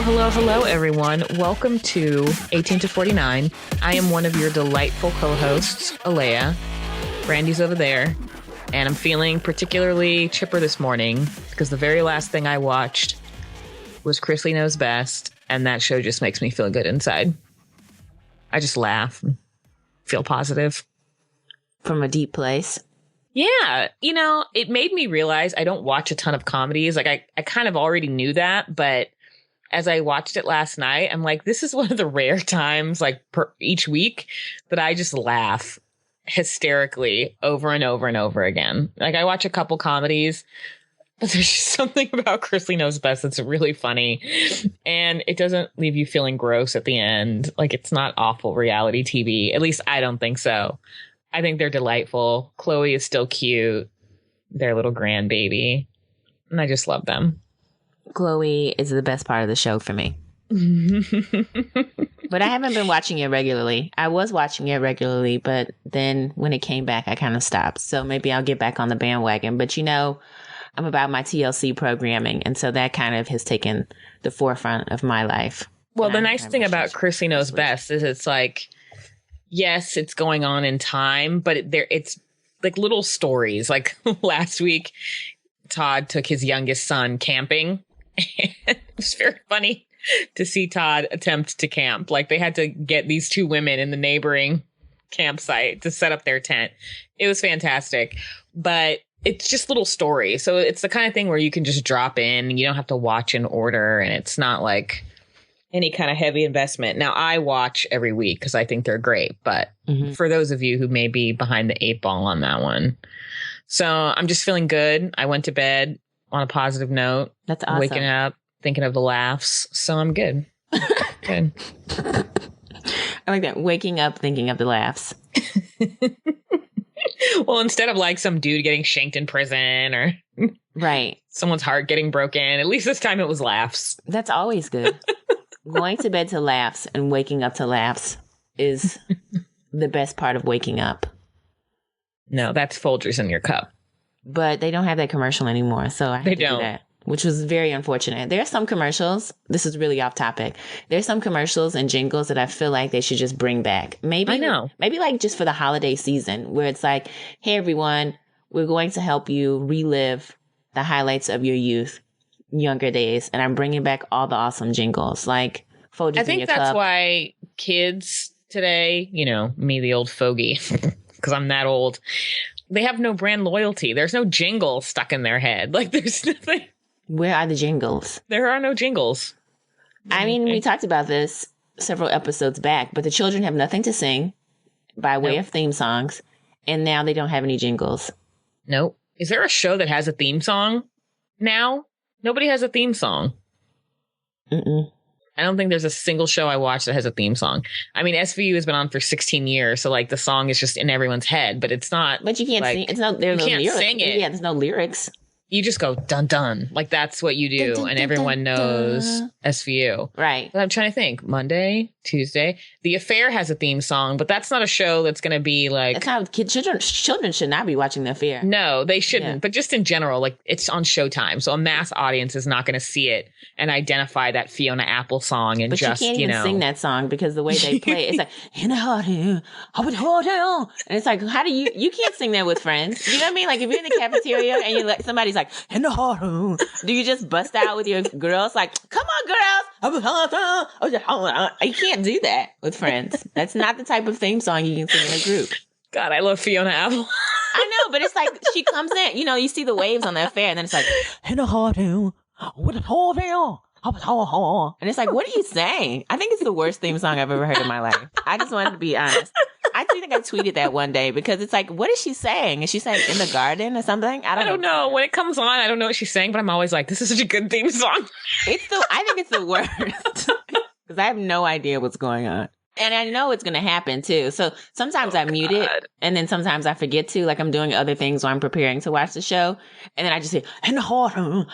Hello, everyone. Welcome to 18 to 49. I am one of your delightful co-hosts, Alaia. Brandi's over there. And I'm feeling particularly chipper this morning because the very last thing I watched was Chrisley Knows Best. And that show just makes me feel good inside. I just laugh and feel positive. From a deep place. Yeah. You know, it made me realize I don't watch a ton of comedies. Like, I kind of already knew that, but as I watched it last night, I'm like, this is one of the rare times, like each week, that I just laugh hysterically over and over and over again. Like, I watch a couple comedies, but there's just something about Chrisley Knows Best that's really funny. And it doesn't leave you feeling gross at the end. Like, it's not awful reality TV. At least I don't think so. I think they're delightful. Chloe is still cute. Their little grandbaby. And I just love them. Chloe is the best part of the show for me. But I haven't been watching it regularly. I was watching it regularly, but then when it came back, I kind of stopped. So maybe I'll get back on the bandwagon. But you know, I'm about my TLC programming. And so that kind of has taken the forefront of my life. Well, the nice thing about Chrisley Knows Best is it's like, yes, it's going on in time, but it's like little stories. Like last week, Todd took his youngest son camping. It was very funny to see Todd attempt to camp. Like, they had to get these two women in the neighboring campsite to set up their tent. It was fantastic, but it's just little stories. So it's the kind of thing where you can just drop in and you don't have to watch in order. And it's not like any kind of heavy investment. Now, I watch every week because I think they're great. But for those of you who may be behind the 8 ball on that one. So I'm just feeling good. I went to bed on a positive note. That's awesome. Waking up, thinking of the laughs. So I'm good. Good. I like that. Waking up, thinking of the laughs. Well, instead of like some dude getting shanked in prison or right, someone's heart getting broken, at least this time it was laughs. That's always good. Going to bed to laughs and waking up to laughs is the best part of waking up. No, that's Folgers in your cup. But they don't have that commercial anymore, so I have to do that, which was very unfortunate. There are some commercials. This is really off topic. There's some commercials and jingles that I feel like they should just bring back. Maybe, I know. Maybe like just for the holiday season, where it's like, hey, everyone, we're going to help you relive the highlights of your younger days. And I'm bringing back all the awesome jingles, like Folgers in your cup. I think that's why kids today, you know, me, the old fogey, because I'm that old, they have no brand loyalty. There's no jingle stuck in their head. Like, there's nothing. Where are the jingles? There are no jingles. I mean, we talked about this several episodes back, but the children have nothing to sing by way of theme songs. And now they don't have any jingles. Nope. Is there a show that has a theme song now? Nobody has a theme song. Mm-mm. I don't think there's a single show I watch that has a theme song. I mean, SVU has been on for 16 years, so like the song is just in everyone's head, but it's not. But you can't sing. It's not. There's no lyrics. Sing it. Yeah, there's no lyrics. You just go dun dun, like that's what you do, dun, dun, and everyone dun, knows dun. SVU. Right. But I'm trying to think. Monday, Tuesday, The Affair has a theme song, but that's not a show that's going to be like. That's how children should not be watching The Affair. No, they shouldn't. Yeah. But just in general, like it's on Showtime, so a mass audience is not going to see it and identify that Fiona Apple song and but just you can't even sing that song because the way they play it, it's like in a hotel, and it's like how do you can't sing that with friends? You know what I mean? Like if you're in the cafeteria and you like somebody's like in the hotel, do you just bust out with your girls like come on girls? You can't do that with friends. That's not the type of theme song you can sing in a group. God, I love Fiona Apple. I know, but it's like she comes in, you know, you see the waves on The Affair, and then it's like in a hotel with a hotel. And it's like, what are you saying? I think it's the worst theme song I've ever heard in my life. I just wanted to be honest. I think I tweeted that one day because it's like, what is she saying? Is she saying in the garden or something? I don't know. When it comes on, I don't know what she's saying, but I'm always like, this is such a good theme song. I think it's the worst because I have no idea what's going on. And I know it's going to happen too. So sometimes I mute it and then sometimes I forget to, like I'm doing other things while I'm preparing to watch the show. And then I just say, and I'm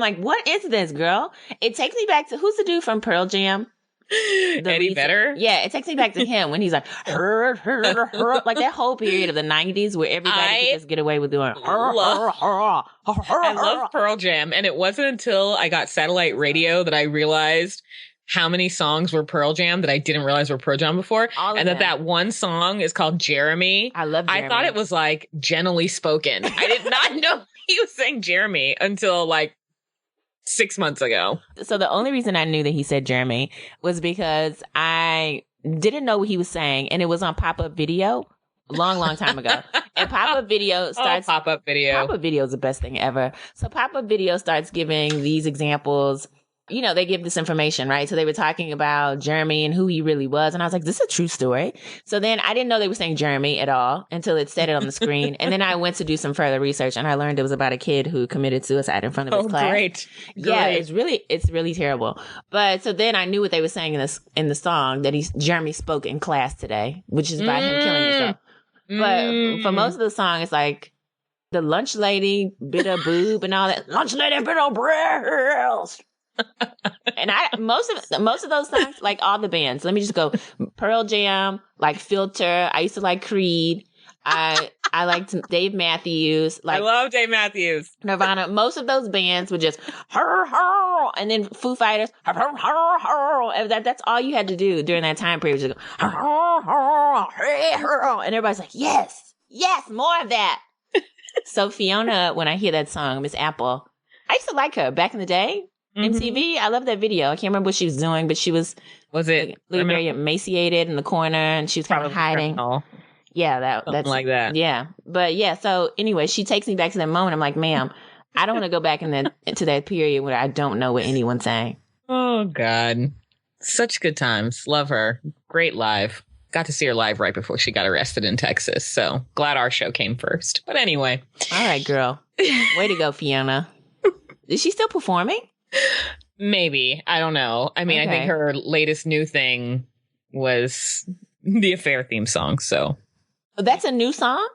like, what is this, girl? It takes me back to, who's the dude from Pearl Jam? Eddie Vedder? Yeah, it takes me back to him when he's like, like that whole period of the 90s where everybody could just get away with doing. I love Pearl Jam. And it wasn't until I got satellite radio that I realized how many songs were Pearl Jam that I didn't realize were Pearl Jam before. And that one song is called Jeremy. I love Jeremy. I thought it was like gently spoken. I did not know he was saying Jeremy until like 6 months ago. So the only reason I knew that he said Jeremy was because I didn't know what he was saying, and it was on pop-up video long time ago. And pop-up video starts... pop-up video. Pop-up video is the best thing ever. So pop-up video starts giving these examples. You know, they give this information, right? So they were talking about Jeremy and who he really was. And I was like, this is a true story. So then I didn't know they were saying Jeremy at all until it said it on the screen. And then I went to do some further research, and I learned it was about a kid who committed suicide in front of his class. Great. Yeah, it's really terrible. But so then I knew what they were saying in the song that Jeremy spoke in class today, which is about him killing himself. But for most of the song, it's like the lunch lady bit a boob and all that. Lunch lady bit a breast. And most of those songs, like all the bands, let me just go Pearl Jam, like Filter. I used to like Creed. I liked Dave Matthews. Like, I love Dave Matthews. Nirvana. Most of those bands were just and then Foo Fighters. And that's all you had to do during that time period. Just go, and everybody's like, yes, more of that. So Fiona, when I hear that song, Miss Apple, I used to like her back in the day. MTV, I love that video. I can't remember what she was doing, but she was it looking very emaciated in the corner, and she was kind of hiding. Yeah, that's like that. Yeah, but yeah. So anyway, she takes me back to that moment. I'm like, ma'am, I don't want to go back into that period where I don't know what anyone's saying. Oh God, such good times. Love her. Great live. Got to see her live right before she got arrested in Texas. So glad our show came first. But anyway, all right, girl, way to go, Fiona. Is she still performing? Maybe. I don't know. I mean, okay. I think her latest new thing was the Affair theme song. So that's a new song?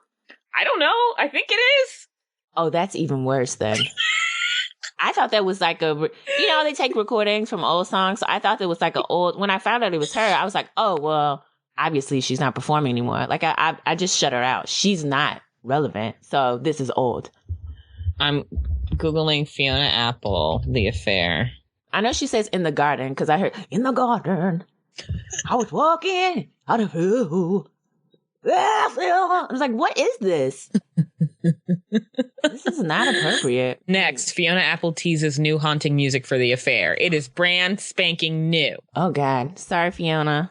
I don't know. I think it is. Oh, that's even worse then. I thought that was like they take recordings from old songs. So I thought that was like when I found out it was her, I was like, oh, well, obviously she's not performing anymore. Like I just shut her out. She's not relevant. So this is old. I'm Googling Fiona Apple, The Affair. I know she says in the garden because I heard in the garden. I was walking out of who. I was like, what is this? This is not appropriate. Next, Fiona Apple teases new haunting music for The Affair. It is brand spanking new. Oh, God. Sorry, Fiona.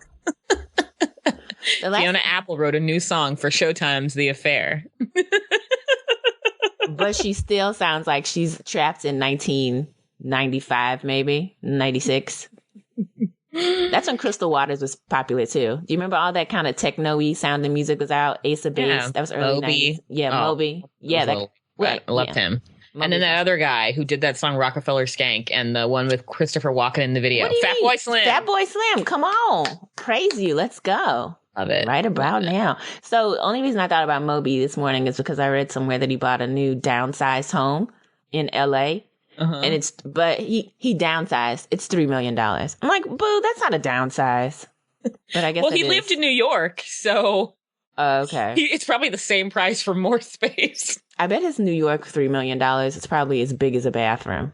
Fiona Apple wrote a new song for Showtime's The Affair. But she still sounds like she's trapped in 1995, maybe 96. That's when Crystal Waters was popular too. Do you remember all that kind of techno-y sounding music was out? Ace of Base. Yeah, that was early Moby. 90s. Yeah, Moby. Yeah, right. I loved him. Moby. And then that other guy who did that song Rockefeller Skank and the one with Christopher Walken in the video. Fatboy Slim. Fatboy Slim. Come on. Praise you. Let's go. Love it. Right about now. So the only reason I thought about Moby this morning is because I read somewhere that he bought a new downsized home in LA. And he downsized. It's $3 million. I'm like, boo, that's not a downsize. But I guess well, he lived in New York, so okay. It's probably the same price for more space. I bet his New York $3 million is probably as big as a bathroom.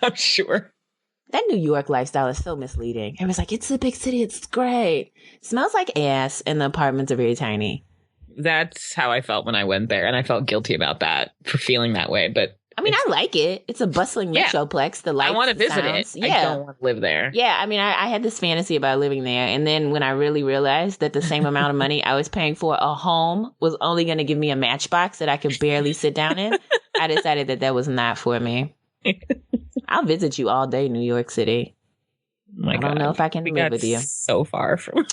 I'm sure. That New York lifestyle is so misleading. Everyone's like, it's a big city. It's great. It smells like ass and the apartments are very tiny. That's how I felt when I went there. And I felt guilty about that for feeling that way. But I mean, I like it. It's a bustling metroplex. The lights, I want to visit it. Yeah. I don't want to live there. Yeah. I mean, I had this fantasy about living there. And then when I really realized that the same amount of money I was paying for a home was only going to give me a matchbox that I could barely sit down in, I decided that was not for me. I'll visit you all day, New York City. I don't know if I can live with you. So far from.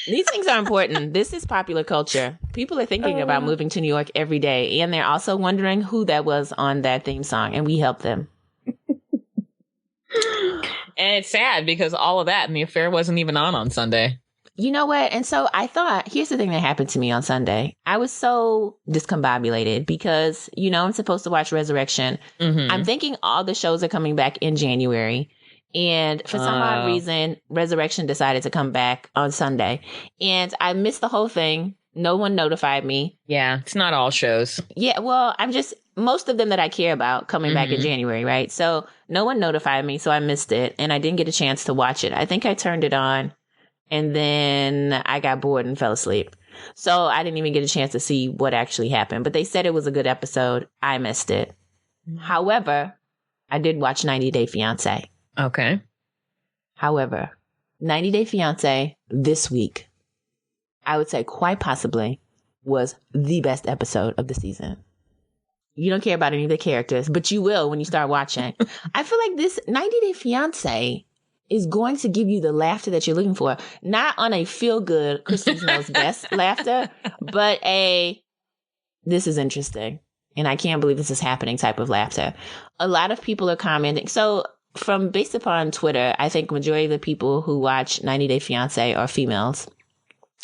These things are important. This is popular culture. People are thinking about moving to New York every day, and they're also wondering who that was on that theme song, and we help them. And it's sad because all of that and The Affair wasn't even on Sunday. You know what? And so I thought, here's the thing that happened to me on Sunday. I was so discombobulated because, I'm supposed to watch Resurrection. Mm-hmm. I'm thinking all the shows are coming back in January. And for some odd reason, Resurrection decided to come back on Sunday. And I missed the whole thing. No one notified me. Yeah, it's not all shows. Yeah, well, most of them that I care about coming back in January, right? So no one notified me, so I missed it. And I didn't get a chance to watch it. I think I turned it on and then I got bored and fell asleep. So I didn't even get a chance to see what actually happened. But they said it was a good episode. I missed it. However, I did watch 90 Day Fiancé. Okay. However, 90 Day Fiancé this week, I would say quite possibly was the best episode of the season. You don't care about any of the characters, but you will when you start watching. I feel like this 90 Day Fiancé is going to give you the laughter that you're looking for. Not on a feel-good, Christoph Knows Best laughter, but this is interesting. And I can't believe this is happening type of laughter. A lot of people are commenting. So based upon Twitter, I think majority of the people who watch 90 Day Fiancé are females.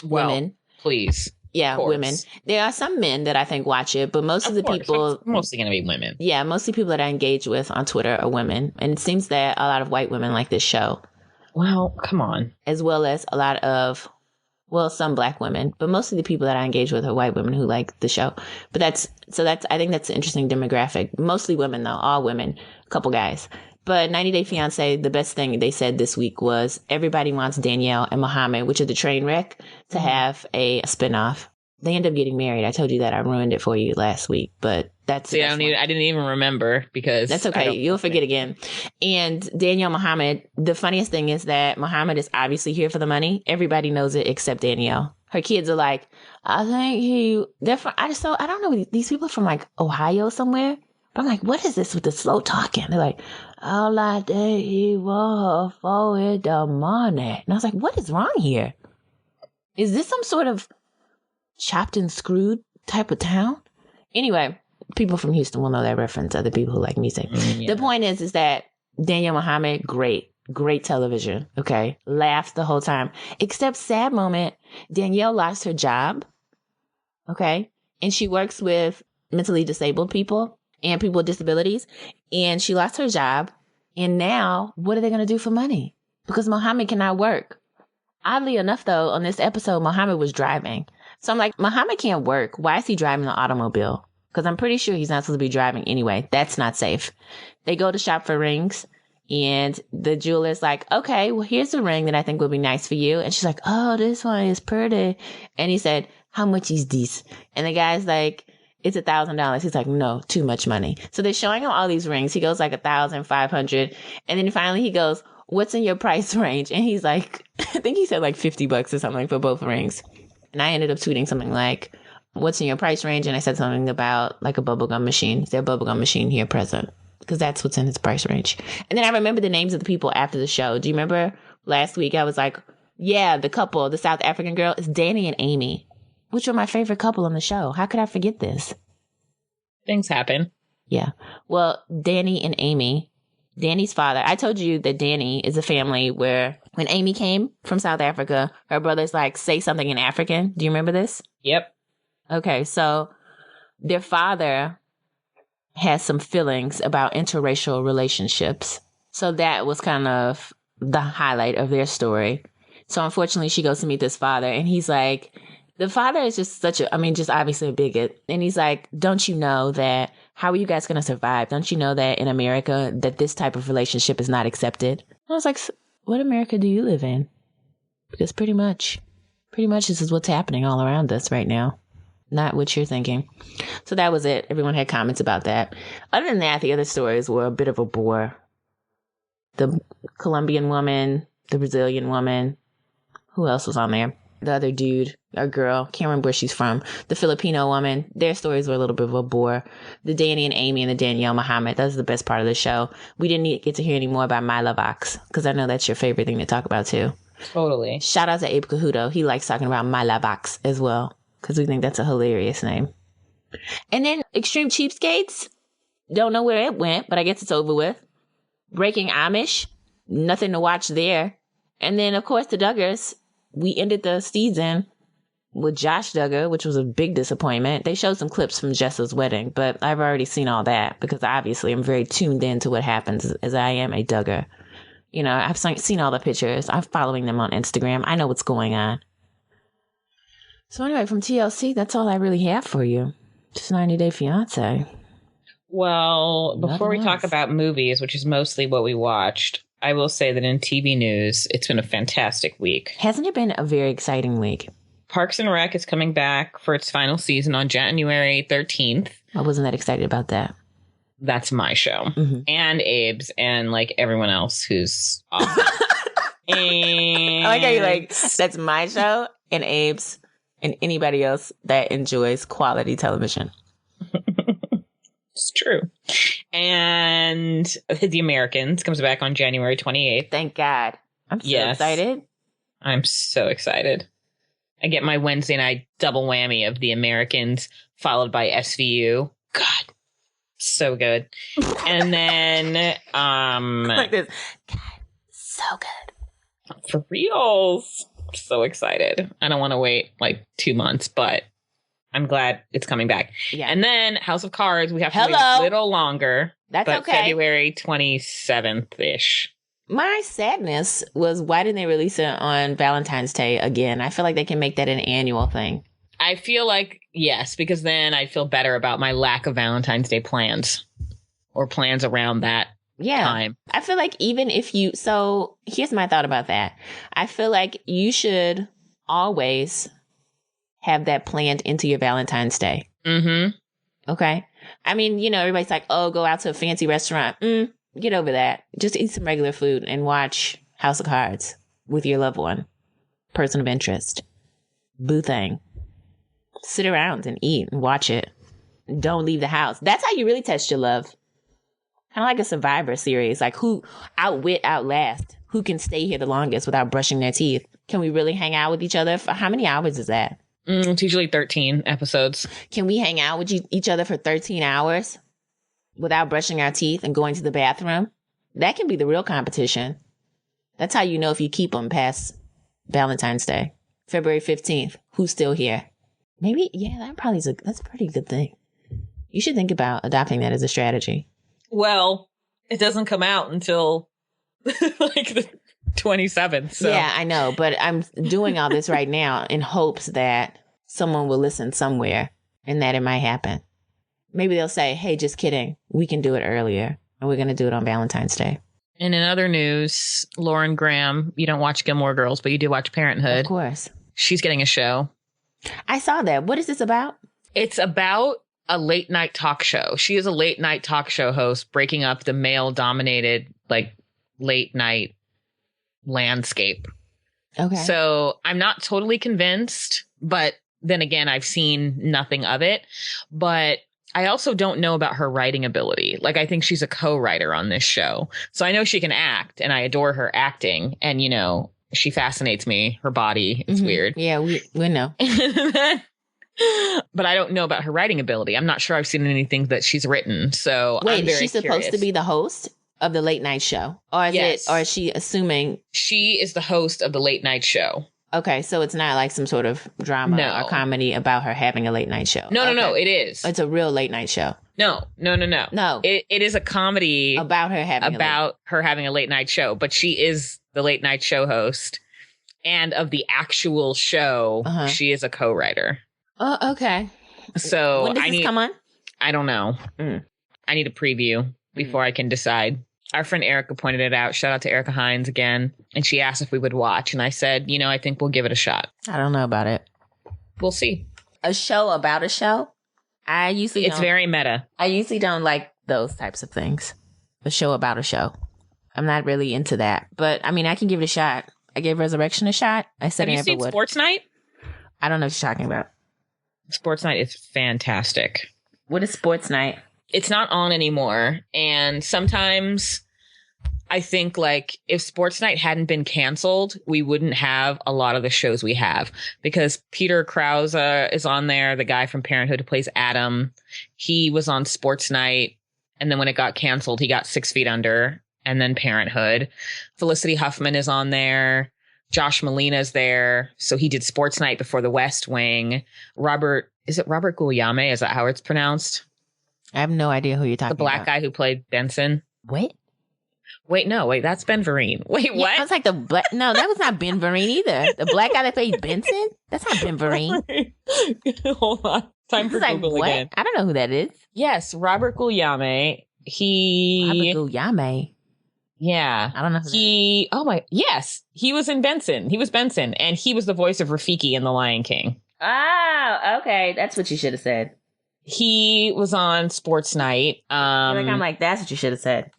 Women. Please. Yeah, women. There are some men that I think watch it, but most of the people... It's mostly going to be women. Yeah, mostly people that I engage with on Twitter are women. And it seems that a lot of white women like this show. Well, come on. As well as a lot of, some black women. But most of the people that I engage with are white women who like the show. But I think that's an interesting demographic. Mostly women, though. All women. A couple guys. But 90 Day Fiancé, the best thing they said this week was everybody wants Danielle and Mohammed, which are the train wreck, to have a spinoff. They end up getting married. I told you that. I ruined it for you last week, but that's... See, I didn't even remember because... That's okay. You'll forget again. And Danielle Mohammed, the funniest thing is that Mohammed is obviously here for the money. Everybody knows it except Danielle. Her kids are like, I don't know. These people are from like Ohio somewhere. But I'm like, what is this with the slow talking? They're like, all I did he was for the money. And I was like, what is wrong here? Is this some sort of chopped and screwed type of town? Anyway, people from Houston will know that reference. Other people who like music. Yeah. The point is that Danielle Mohammed, great television. Okay. Laughed the whole time. Except sad moment. Danielle lost her job. Okay. And she works with mentally disabled people and people with disabilities. And she lost her job. And now, what are they going to do for money? Because Mohammed cannot work. Oddly enough, though, on this episode, Mohammed was driving. So I'm like, Mohammed can't work. Why is he driving an automobile? Because I'm pretty sure he's not supposed to be driving anyway. That's not safe. They go to shop for rings. And the jeweler's like, okay, well, here's a ring that I think would be nice for you. And she's like, oh, this one is pretty. And he said, how much is this? And the guy's like, it's $1,000. He's like, no, too much money. So they're showing him all these rings. He goes like 1,500. And then finally he goes, what's in your price range? And he's like, I think he said like $50 or something for both rings. And I ended up tweeting something like, what's in your price range? And I said something about like a bubblegum machine. Is there a bubblegum machine here present? Because that's what's in his price range. And then I remember the names of the people after the show. Do you remember last week? I was like, yeah, the couple, the South African girl, is Danny and Amy, which are my favorite couple on the show. How could I forget this? Things happen. Yeah. Well, Danny and Amy, Danny's father, I told you that Danny is a family where when Amy came from South Africa, her brother's like, say something in African. Do you remember this? Yep. Okay. So their father has some feelings about interracial relationships. So that was kind of the highlight of their story. So unfortunately, she goes to meet this father and he's like, the father is just just obviously a bigot. And he's like, don't you know that, how are you guys going to survive? Don't you know that in America, that this type of relationship is not accepted? I was like, what America do you live in? Because pretty much this is what's happening all around us right now. Not what you're thinking. So that was it. Everyone had comments about that. Other than that, the other stories were a bit of a bore. The Colombian woman, the Brazilian woman. Who else was on there? The other dude or girl, can't remember where she's from. The Filipino woman, their stories were a little bit of a bore. The Danny and Amy and the Danielle Mohammed, that's the best part of the show. We didn't get to hear any more about My Love Ox, because I know that's your favorite thing to talk about too. Totally. Shout out to Abe Cahuto. He likes talking about My Love Ox as well, because we think that's a hilarious name. And then Extreme Cheapskates, don't know where it went, but I guess it's over with. Breaking Amish, nothing to watch there. And then, of course, the Duggars. We ended the season with Josh Duggar, which was a big disappointment. They showed some clips from Jessa's wedding, but I've already seen all that because obviously I'm very tuned in to what happens as I am a Duggar. You know, I've seen all the pictures. I'm following them on Instagram. I know what's going on. So anyway, from TLC, that's all I really have for you. Just 90 Day Fiancé. Well, before we talk about movies, which is mostly what we watched, I will say that in TV news, it's been a fantastic week. Hasn't it been a very exciting week? Parks and Rec is coming back for its final season on January 13th. I wasn't that excited about that. That's my show. Mm-hmm. And Abe's and like everyone else who's off. And I like how you like, that's my show and Abe's and anybody else that enjoys quality television. It's true. And The Americans comes back on January 28th. Thank God. I'm so excited. I'm so excited. I get my Wednesday night double whammy of The Americans followed by SVU. God, so good. And then like this. God, so good. For reals. I'm so excited. I don't want to wait like 2 months, but I'm glad it's coming back. Yeah. And then House of Cards, we have to wait a little longer. That's but okay. February 27th-ish. My sadness was, why didn't they release it on Valentine's Day again? I feel like they can make that an annual thing. I feel like, yes, because then I feel better about my lack of Valentine's Day plans or plans around that time. I feel like even if you, so here's my thought about that. I feel like you should always have that planned into your Valentine's Day. Mm-hmm. Okay. I mean, you know, everybody's like, oh, go out to a fancy restaurant. Get over that. Just eat some regular food and watch House of Cards with your loved one, person of interest. Boo thing. Sit around and eat and watch it. Don't leave the house. That's how you really test your love. Kind of like a Survivor series. Like who outwit, outlast. Who can stay here the longest without brushing their teeth? Can we really hang out with each other? For how many hours is that? It's usually 13 episodes. Can we hang out with each other for 13 hours? Without brushing our teeth and going to the bathroom? That can be the real competition. That's how you know if you keep them past Valentine's Day. February 15th. Who's still here? Maybe, that's a pretty good thing. You should think about adopting that as a strategy. Well, it doesn't come out until like the 27th. So. Yeah, I know. But I'm doing all this right now in hopes that someone will listen somewhere and that it might happen. Maybe they'll say, hey, just kidding. We can do it earlier. And we're going to do it on Valentine's Day. And in other news, Lauren Graham, you don't watch Gilmore Girls, but you do watch Parenthood. Of course. She's getting a show. I saw that. What is this about? It's about a late night talk show. She is a late night talk show host, breaking up the male dominated, like late night landscape. Okay. So I'm not totally convinced, but then again, I've seen nothing of it. But I also don't know about her writing ability. Like, I think she's a co-writer on this show. So I know she can act, and I adore her acting. And, you know, she fascinates me. Her body. It's weird. Yeah, we know. But I don't know about her writing ability. I'm not sure I've seen anything that she's written. So wait, I'm very is she supposed to be the host of the late night show? Or is she assuming? She is the host of the late night show. Okay, so it's not like some sort of drama or comedy about her having a late night show. No, it is. It's a real late night show. No. It is a comedy about her having a late night show, but she is the late night show host. And of the actual show, she is a co-writer. Oh, okay. So when does this come on? I don't know. I need a preview before I can decide. Our friend Erica pointed it out. Shout out to Erica Hines again. And she asked if we would watch. And I said, I think we'll give it a shot. I don't know about it. We'll see. A show about a show? It's very meta. I usually don't like those types of things. A show about a show. I'm not really into that. But, I mean, I can give it a shot. I gave Resurrection a shot. I said I never would. Have you seen Sports Night? I don't know what you're talking about. Sports Night is fantastic. What is Sports Night? It's not on anymore. And sometimes I think like if Sports Night hadn't been canceled, we wouldn't have a lot of the shows we have, because Peter Krause is on there. The guy from Parenthood who plays Adam. He was on Sports Night. And then when it got canceled, he got 6 Feet Under and then Parenthood. Felicity Huffman is on there. Josh Malina's there. So he did Sports Night before The West Wing. Robert Guillaume? Is that how it's pronounced? I have no idea who you're talking about. The black guy who played Benson. What? Wait, that's Ben Vereen. Wait, what? I was like no, that was not Ben Vereen either. The black guy that played Benson? That's not Ben Vereen. Hold on. Time for Google what? again. I don't know who that is. Yes, Robert Guillaume. Robert Guillaume. Yeah. I don't know who that is. Yes. He was in Benson. He was Benson. And he was the voice of Rafiki in The Lion King. Oh, okay. That's what you should have said. He was on Sports Night. I'm like, that's what you should have said.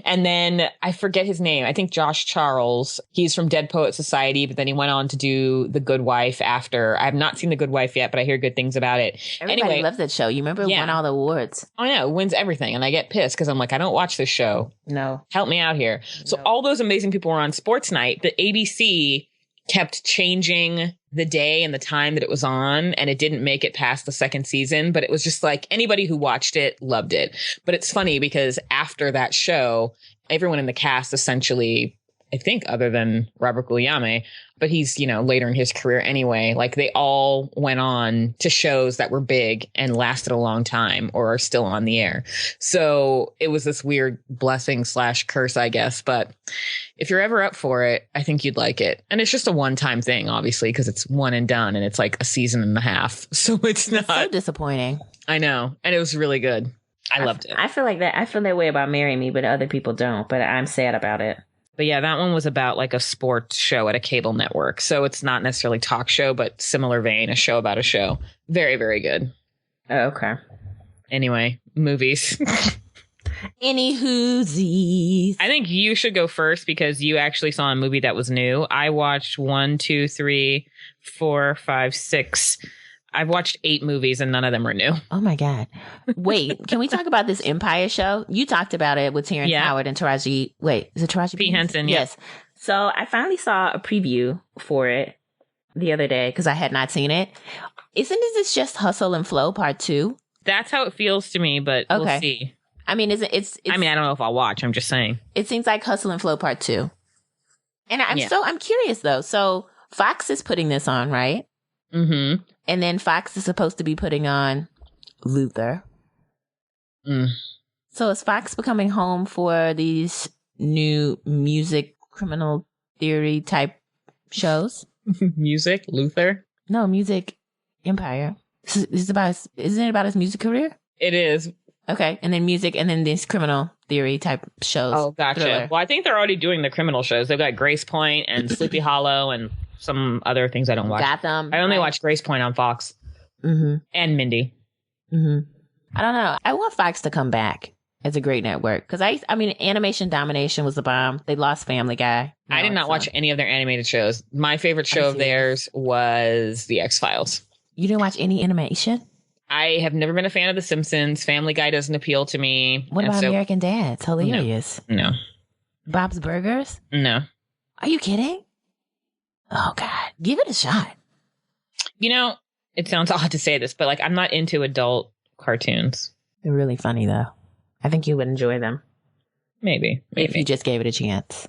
And then I forget his name. I think Josh Charles. He's from Dead Poet Society, but then he went on to do The Good Wife after. I have not seen The Good Wife yet, but I hear good things about it. Everybody loves that show. You remember it won all the awards. I know. It wins everything. And I get pissed because I'm like, I don't watch this show. No. Help me out here. So all those amazing people were on Sports Night. The ABC kept changing the day and the time that it was on, and it didn't make it past the second season, but it was just like anybody who watched it loved it. But it's funny because after that show, everyone in the cast essentially, I think other than Robert Guillaume, but he's, later in his career anyway, like they all went on to shows that were big and lasted a long time or are still on the air. So it was this weird blessing / curse, I guess. But if you're ever up for it, I think you'd like it. And it's just a one-time thing, obviously, because it's one and done and it's like a season and a half. So it's not so disappointing. I know. And it was really good. I loved it. I feel like that. I feel that way about Marry Me, but other people don't. But I'm sad about it. But yeah, that one was about like a sports show at a cable network. So it's not necessarily talk show, but similar vein, a show about a show. Very, very good. Oh, okay. Anyway, movies. Any whoosies. I think you should go first because you actually saw a movie that was new. I watched 1, 2, 3, 4, 5, 6. I've watched 8 movies and none of them are new. Oh my God. Wait, can we talk about this Empire show? You talked about it with Terrence Howard and Taraji. Wait, is it Taraji P. Henson? Yes. So I finally saw a preview for it the other day because I had not seen it. Isn't this just Hustle and Flow Part 2? That's how it feels to me, but we'll see. I mean, it's I don't know if I'll watch. I'm just saying. It seems like Hustle and Flow Part 2. And I'm curious though. So Fox is putting this on, right? Mm-hmm. And then Fox is supposed to be putting on Luther. So is Fox becoming home for these new music criminal theory type shows? Music? Luther? No, Music Empire. Isn't it about his music career? It is. Okay. And then music and then these criminal theory type shows. Oh, gotcha. Thriller. Well, I think they're already doing the criminal shows. They've got Grace Point and Sleepy Hollow and some other things I don't watch. Gotham. I only watch Grace Point on Fox. Mm-hmm. And Mindy. Mm-hmm. I don't know. I want Fox to come back as a great network. Because I mean, Animation Domination was the bomb. They lost Family Guy. I did not watch any of their animated shows. My favorite show of theirs was The X-Files. You didn't watch any animation? I have never been a fan of The Simpsons. Family Guy doesn't appeal to me. What about American Dad? It's hilarious. No. Bob's Burgers? No. Are you kidding? Oh, God. Give it a shot. It sounds odd to say this, but like I'm not into adult cartoons. They're really funny, though. I think you would enjoy them. Maybe. If you just gave it a chance.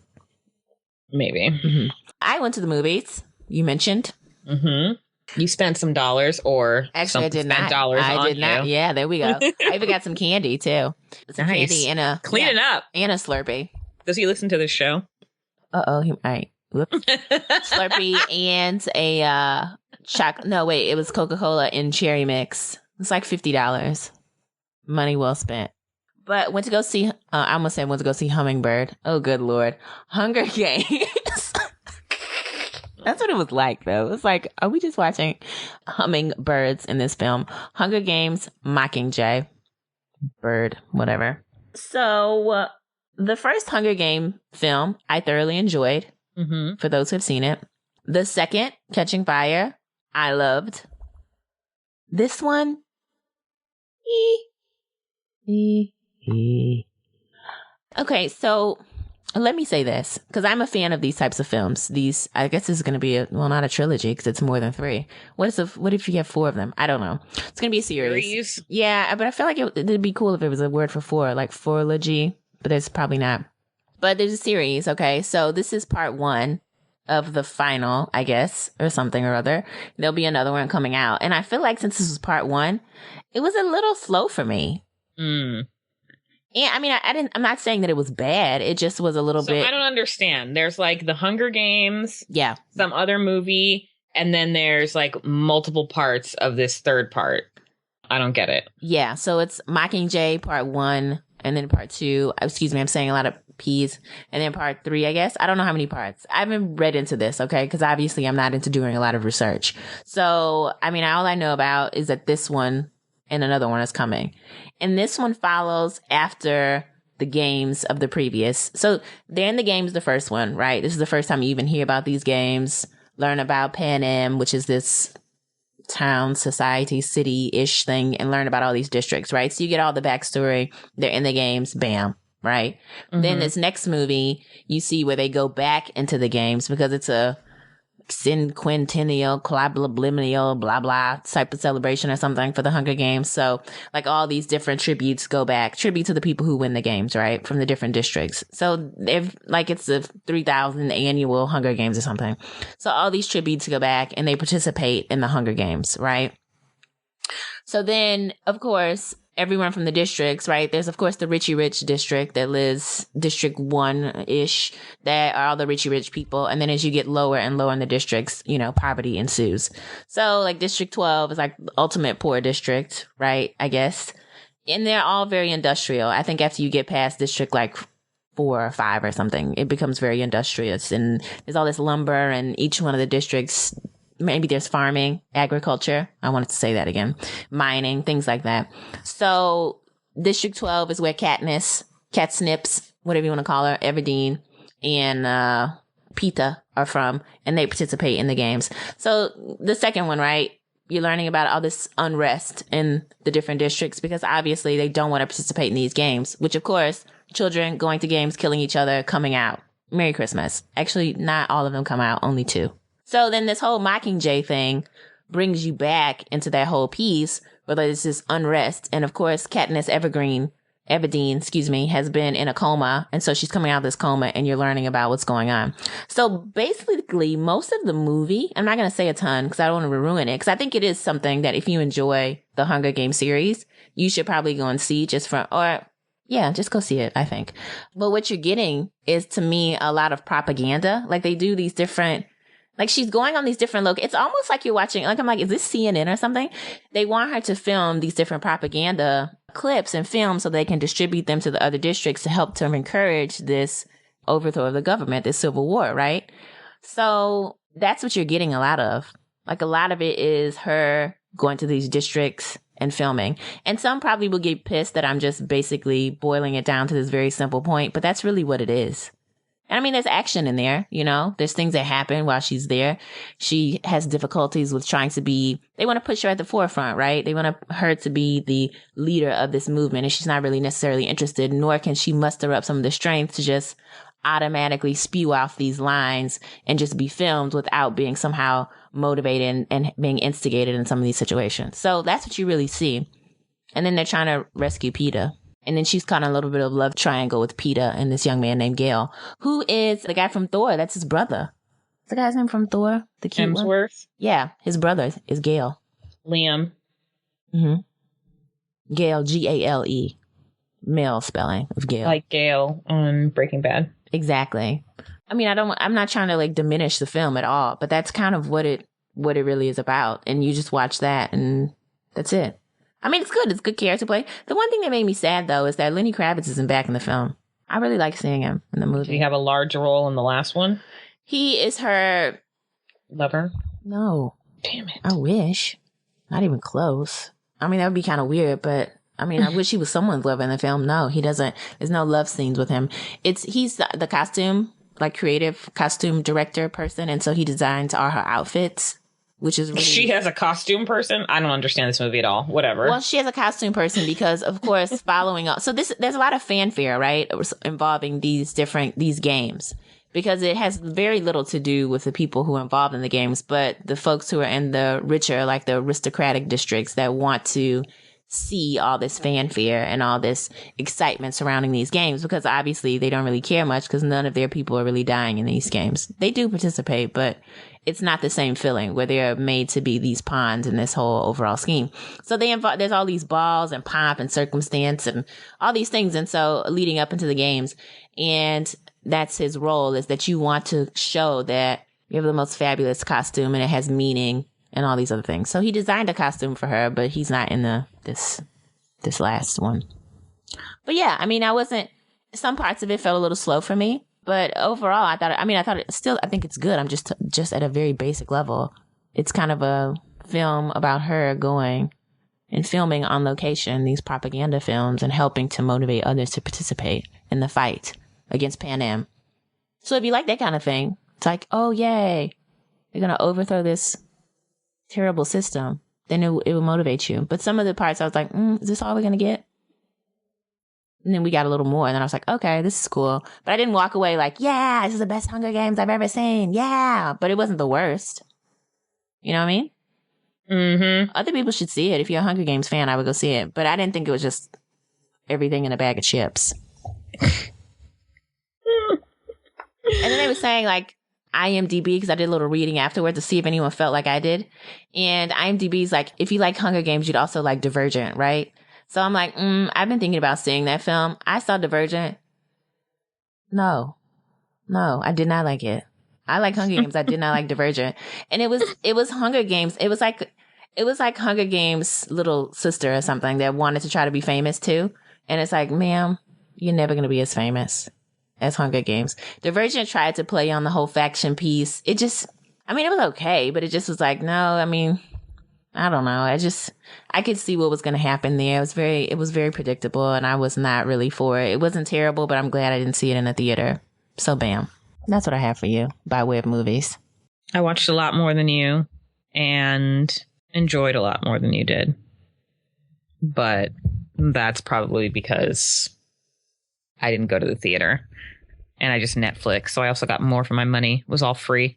Maybe. Mm-hmm. I went to the movies. You mentioned. Mm-hmm. You spent some dollars, or actually, I did not. I did not. Yeah, there we go. I even got some candy too. Some candy and cleaning up and a Slurpee. Does he listen to this show? He might. Whoops. Slurpee and a No, wait. It was Coca-Cola and cherry mix. It's like $50. Money well spent. But went to go see. I almost said went to go see Hummingbird. Oh, good Lord, Hunger Games. That's what it was like, though. It was like, are we just watching hummingbirds in this film? Hunger Games, Mockingjay, bird, whatever. So the first Hunger Game film, I thoroughly enjoyed, for those who have seen it. The second, Catching Fire, I loved. This one, Okay, so let me say this, because I'm a fan of these types of films. I guess this is going to be not a trilogy because it's more than 3. What if you have 4 of them? I don't know. It's going to be a series. Yeah, but I feel like it'd be cool if it was a word for 4, like phorology, but it's probably not. But there's a series, okay? So this is part 1 of the final, I guess, or something or other. There'll be another one coming out. And I feel like since this was part 1, it was a little slow for me. And I mean, I'm not saying that it was bad. It just was a little bit. I don't understand. There's like the Hunger Games. Yeah. Some other movie. And then there's like multiple parts of this third part. I don't get it. Yeah. So it's Mockingjay part 1 and then part 2. Excuse me. I'm saying a lot of P's. And then part 3, I guess. I don't know how many parts. I haven't read into this. Okay. Because obviously I'm not into doing a lot of research. So, I mean, all I know about is that this one and another one is coming. And this one follows after the games of the previous. So they're in the games, the first one, right? This is the first time you even hear about these games, learn about Pan Am, which is this town, society, city-ish thing, and learn about all these districts, right? So you get all the backstory. They're in the games, bam, right? Mm-hmm. Then this next movie, you see where they go back into the games because it's a quinquennial, quadriennial, blah, blah type of celebration or something for the Hunger Games. So like all these different tributes go back, tribute to the people who win the games, right? From the different districts. So if like it's the 3,000 annual Hunger Games or something. So all these tributes go back and they participate in the Hunger Games, right? So then, of course, everyone from the districts, right? There's, of course, the Richie Rich district that lives District 1-ish. That are all the Richie Rich people. And then as you get lower and lower in the districts, you know, poverty ensues. So, like, District 12 is like the ultimate poor district, right? I guess. And they're all very industrial. I think after you get past District, like, 4 or 5 or something, it becomes very industrious. And there's all this lumber and each one of the districts. Maybe there's farming, agriculture. I wanted to say that again. Mining, things like that. So District 12 is where Catnips, whatever you want to call her, Everdeen, and Pita are from, and they participate in the games. So the second one, right? You're learning about all this unrest in the different districts because obviously they don't want to participate in these games, which of course, children going to games, killing each other, coming out. Merry Christmas. Actually, not all of them come out, only 2. So then this whole Mockingjay thing brings you back into that whole piece where there's this unrest. And of course, Katniss Everdeen, has been in a coma. And so she's coming out of this coma and you're learning about what's going on. So basically, most of the movie, I'm not going to say a ton because I don't want to ruin it. Because I think it is something that if you enjoy the Hunger Games series, you should probably go and see just go see it, I think. But what you're getting is, to me, a lot of propaganda. Like they do these different... Like she's going on these different it's almost like you're watching, like I'm like, is this CNN or something? They want her to film these different propaganda clips and film so they can distribute them to the other districts to help to encourage this overthrow of the government, this civil war, right? So that's what you're getting a lot of. Like a lot of it is her going to these districts and filming. And some probably will get pissed that I'm just basically boiling it down to this very simple point, but that's really what it is. And I mean, there's action in there, you know, there's things that happen while she's there. She has difficulties with trying to they want to push her at the forefront, right? They want her to be the leader of this movement. And she's not really necessarily interested, nor can she muster up some of the strength to just automatically spew off these lines and just be filmed without being somehow motivated and being instigated in some of these situations. So that's what you really see. And then they're trying to rescue Peeta. And then she's caught in a little bit of love triangle with Peeta and this young man named Gale, who is the guy from Thor. That's his brother. What's the guy's name from Thor? The cute Hemsworth? One? Yeah, his brother is Gale. Liam. Mm-hmm. Gale, Gale. Male spelling of Gale. Like Gale on Breaking Bad. Exactly. I mean, I'm not trying to like diminish the film at all, but that's kind of what it really is about. And you just watch that and that's it. I mean, it's good. It's good character play. The one thing that made me sad, though, is that Lenny Kravitz isn't back in the film. I really like seeing him in the movie. Did he have a large role in the last one? He is her... lover? No. Damn it. I wish. Not even close. I mean, that would be kind of weird, but... I mean, I wish he was someone's lover in the film. No, he doesn't. There's no love scenes with him. He's the costume, like creative costume director person, and so he designs all her outfits. Which is really... She has a costume person? I don't understand this movie at all. Whatever. Well, she has a costume person because, of course, following up. So there's a lot of fanfare, right, involving these games. Because it has very little to do with the people who are involved in the games, but the folks who are in the richer, like the aristocratic districts that want to see all this fanfare and all this excitement surrounding these games, because obviously they don't really care much because none of their people are really dying in these games. They do participate, but it's not the same feeling where they're made to be these pawns in this whole overall scheme. So there's all these balls and pomp and circumstance and all these things. And so leading up into the games, and that's his role, is that you want to show that you have the most fabulous costume and it has meaning and all these other things. So he designed a costume for her, but he's not in this last one. But yeah, I mean, some parts of it felt a little slow for me, but overall, I think it's good. I'm just at a very basic level. It's kind of a film about her going and filming on location, these propaganda films, and helping to motivate others to participate in the fight against Pan Am. So if you like that kind of thing, it's like, oh, yay, they're going to overthrow this terrible system, then it will motivate you. But some of the parts I was like, is this all we're gonna get? And then we got a little more, and then I was like, okay, this is cool. But I didn't walk away like, yeah, this is the best Hunger Games I've ever seen, yeah. But it wasn't the worst. You know what I mean? Mm-hmm. Other people should see it. If you're a Hunger Games fan, I would go see it. But I didn't think it was just everything in a bag of chips. And then they were saying, like, IMDb, because I did a little reading afterwards to see if anyone felt like I did. And IMDb's like, if you like Hunger Games, you'd also like Divergent, right? So I'm like, I've been thinking about seeing that film. I saw Divergent. No, I did not like it. I like Hunger Games. I did not like Divergent. And it was Hunger Games. It was like Hunger Games' little sister or something that wanted to try to be famous too. And it's like, ma'am, you're never going to be as famous as Hunger Games. Divergent tried to play on the whole faction piece. It was okay, but it just was like, no, I mean, I don't know. I could see what was going to happen there. It was very predictable, and I was not really for it. It wasn't terrible, but I'm glad I didn't see it in a theater. So bam. That's what I have for you by way of movies. I watched a lot more than you and enjoyed a lot more than you did. But that's probably because I didn't go to the theater. And I just Netflix. So I also got more for my money. It was all free.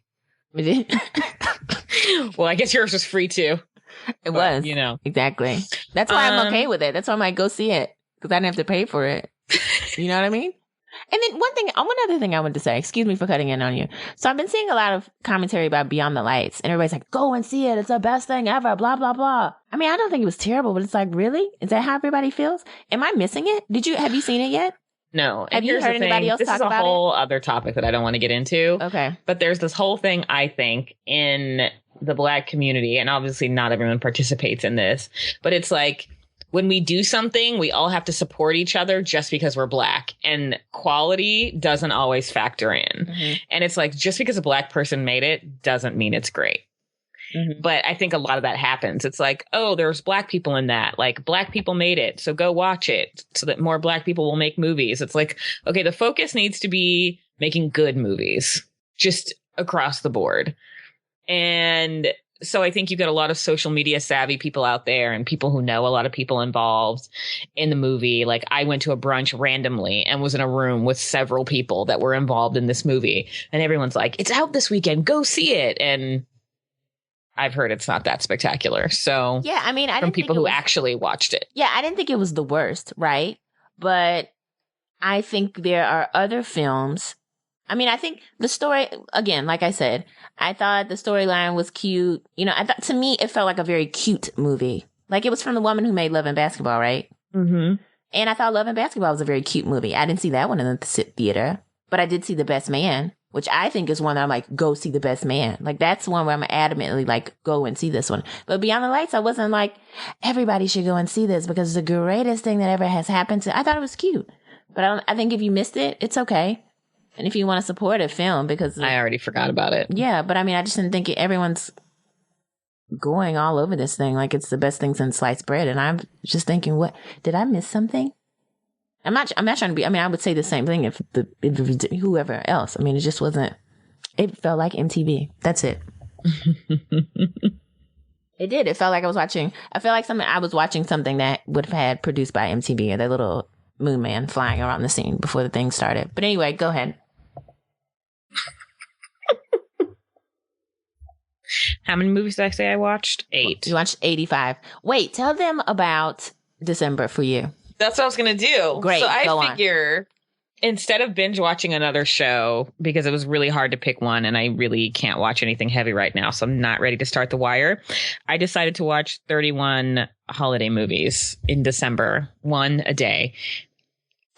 Well, I guess yours was free too. It was. You know. Exactly. That's why I'm okay with it. That's why I might go see it. Because I didn't have to pay for it. You know what I mean? And then one other thing I wanted to say, excuse me for cutting in on you. So I've been seeing a lot of commentary about Beyond the Lights. And everybody's like, go and see it. It's the best thing ever. Blah, blah, blah. I mean, I don't think it was terrible, but it's like, really? Is that how everybody feels? Am I missing it? Have you seen it yet? No. Have you heard anybody else talk about it? This is a whole other topic that I don't want to get into. Okay. But there's this whole thing, I think, in the Black community, and obviously not everyone participates in this, but it's like, when we do something, we all have to support each other just because we're Black. And quality doesn't always factor in. Mm-hmm. And it's like, just because a Black person made it doesn't mean it's great. Mm-hmm. But I think a lot of that happens. It's like, oh, there's Black people in that. Like, Black people made it, so go watch it so that more Black people will make movies. It's like, okay, the focus needs to be making good movies just across the board. And so I think you get a lot of social media savvy people out there and people who know a lot of people involved in the movie. Like, I went to a brunch randomly and was in a room with several people that were involved in this movie. And everyone's like, it's out this weekend, go see it. And I've heard it's not that spectacular. So yeah, I mean, from people who actually watched it. Yeah, I didn't think it was the worst, right? But I think there are other films. I mean, I think the story, again, like I said, I thought the storyline was cute. You know, I thought, to me, it felt like a very cute movie. Like, it was from the woman who made Love and Basketball, right? Mm-hmm. And I thought Love and Basketball was a very cute movie. I didn't see that one in the theater, but I did see The Best Man, which I think is one that I'm like, go see The Best Man. Like, that's one where I'm adamantly like, go and see this one. But Beyond the Lights, I wasn't like, everybody should go and see this because it's the greatest thing that ever has happened to. I thought it was cute. But I think if you missed it, it's okay. And if you want to support a film, because I already forgot about it. Yeah, but I mean, I just didn't think everyone's going all over this thing like it's the best thing since sliced bread. And I'm just thinking, what, did I miss something? I'm not trying to be, I mean, I would say the same thing if whoever else. I mean, it just wasn't, it felt like MTV. That's it. It did. It felt like I was watching something that would have had produced by MTV, or that little moon man flying around the scene before the thing started. But anyway, go ahead. How many movies did I say I watched? 8. You watched 85. Wait, tell them about December for you? That's what I was going to do. Great. So I figure instead of binge watching another show, because it was really hard to pick one and I really can't watch anything heavy right now, so I'm not ready to start The Wire, I decided to watch 31 holiday movies in December, one a day,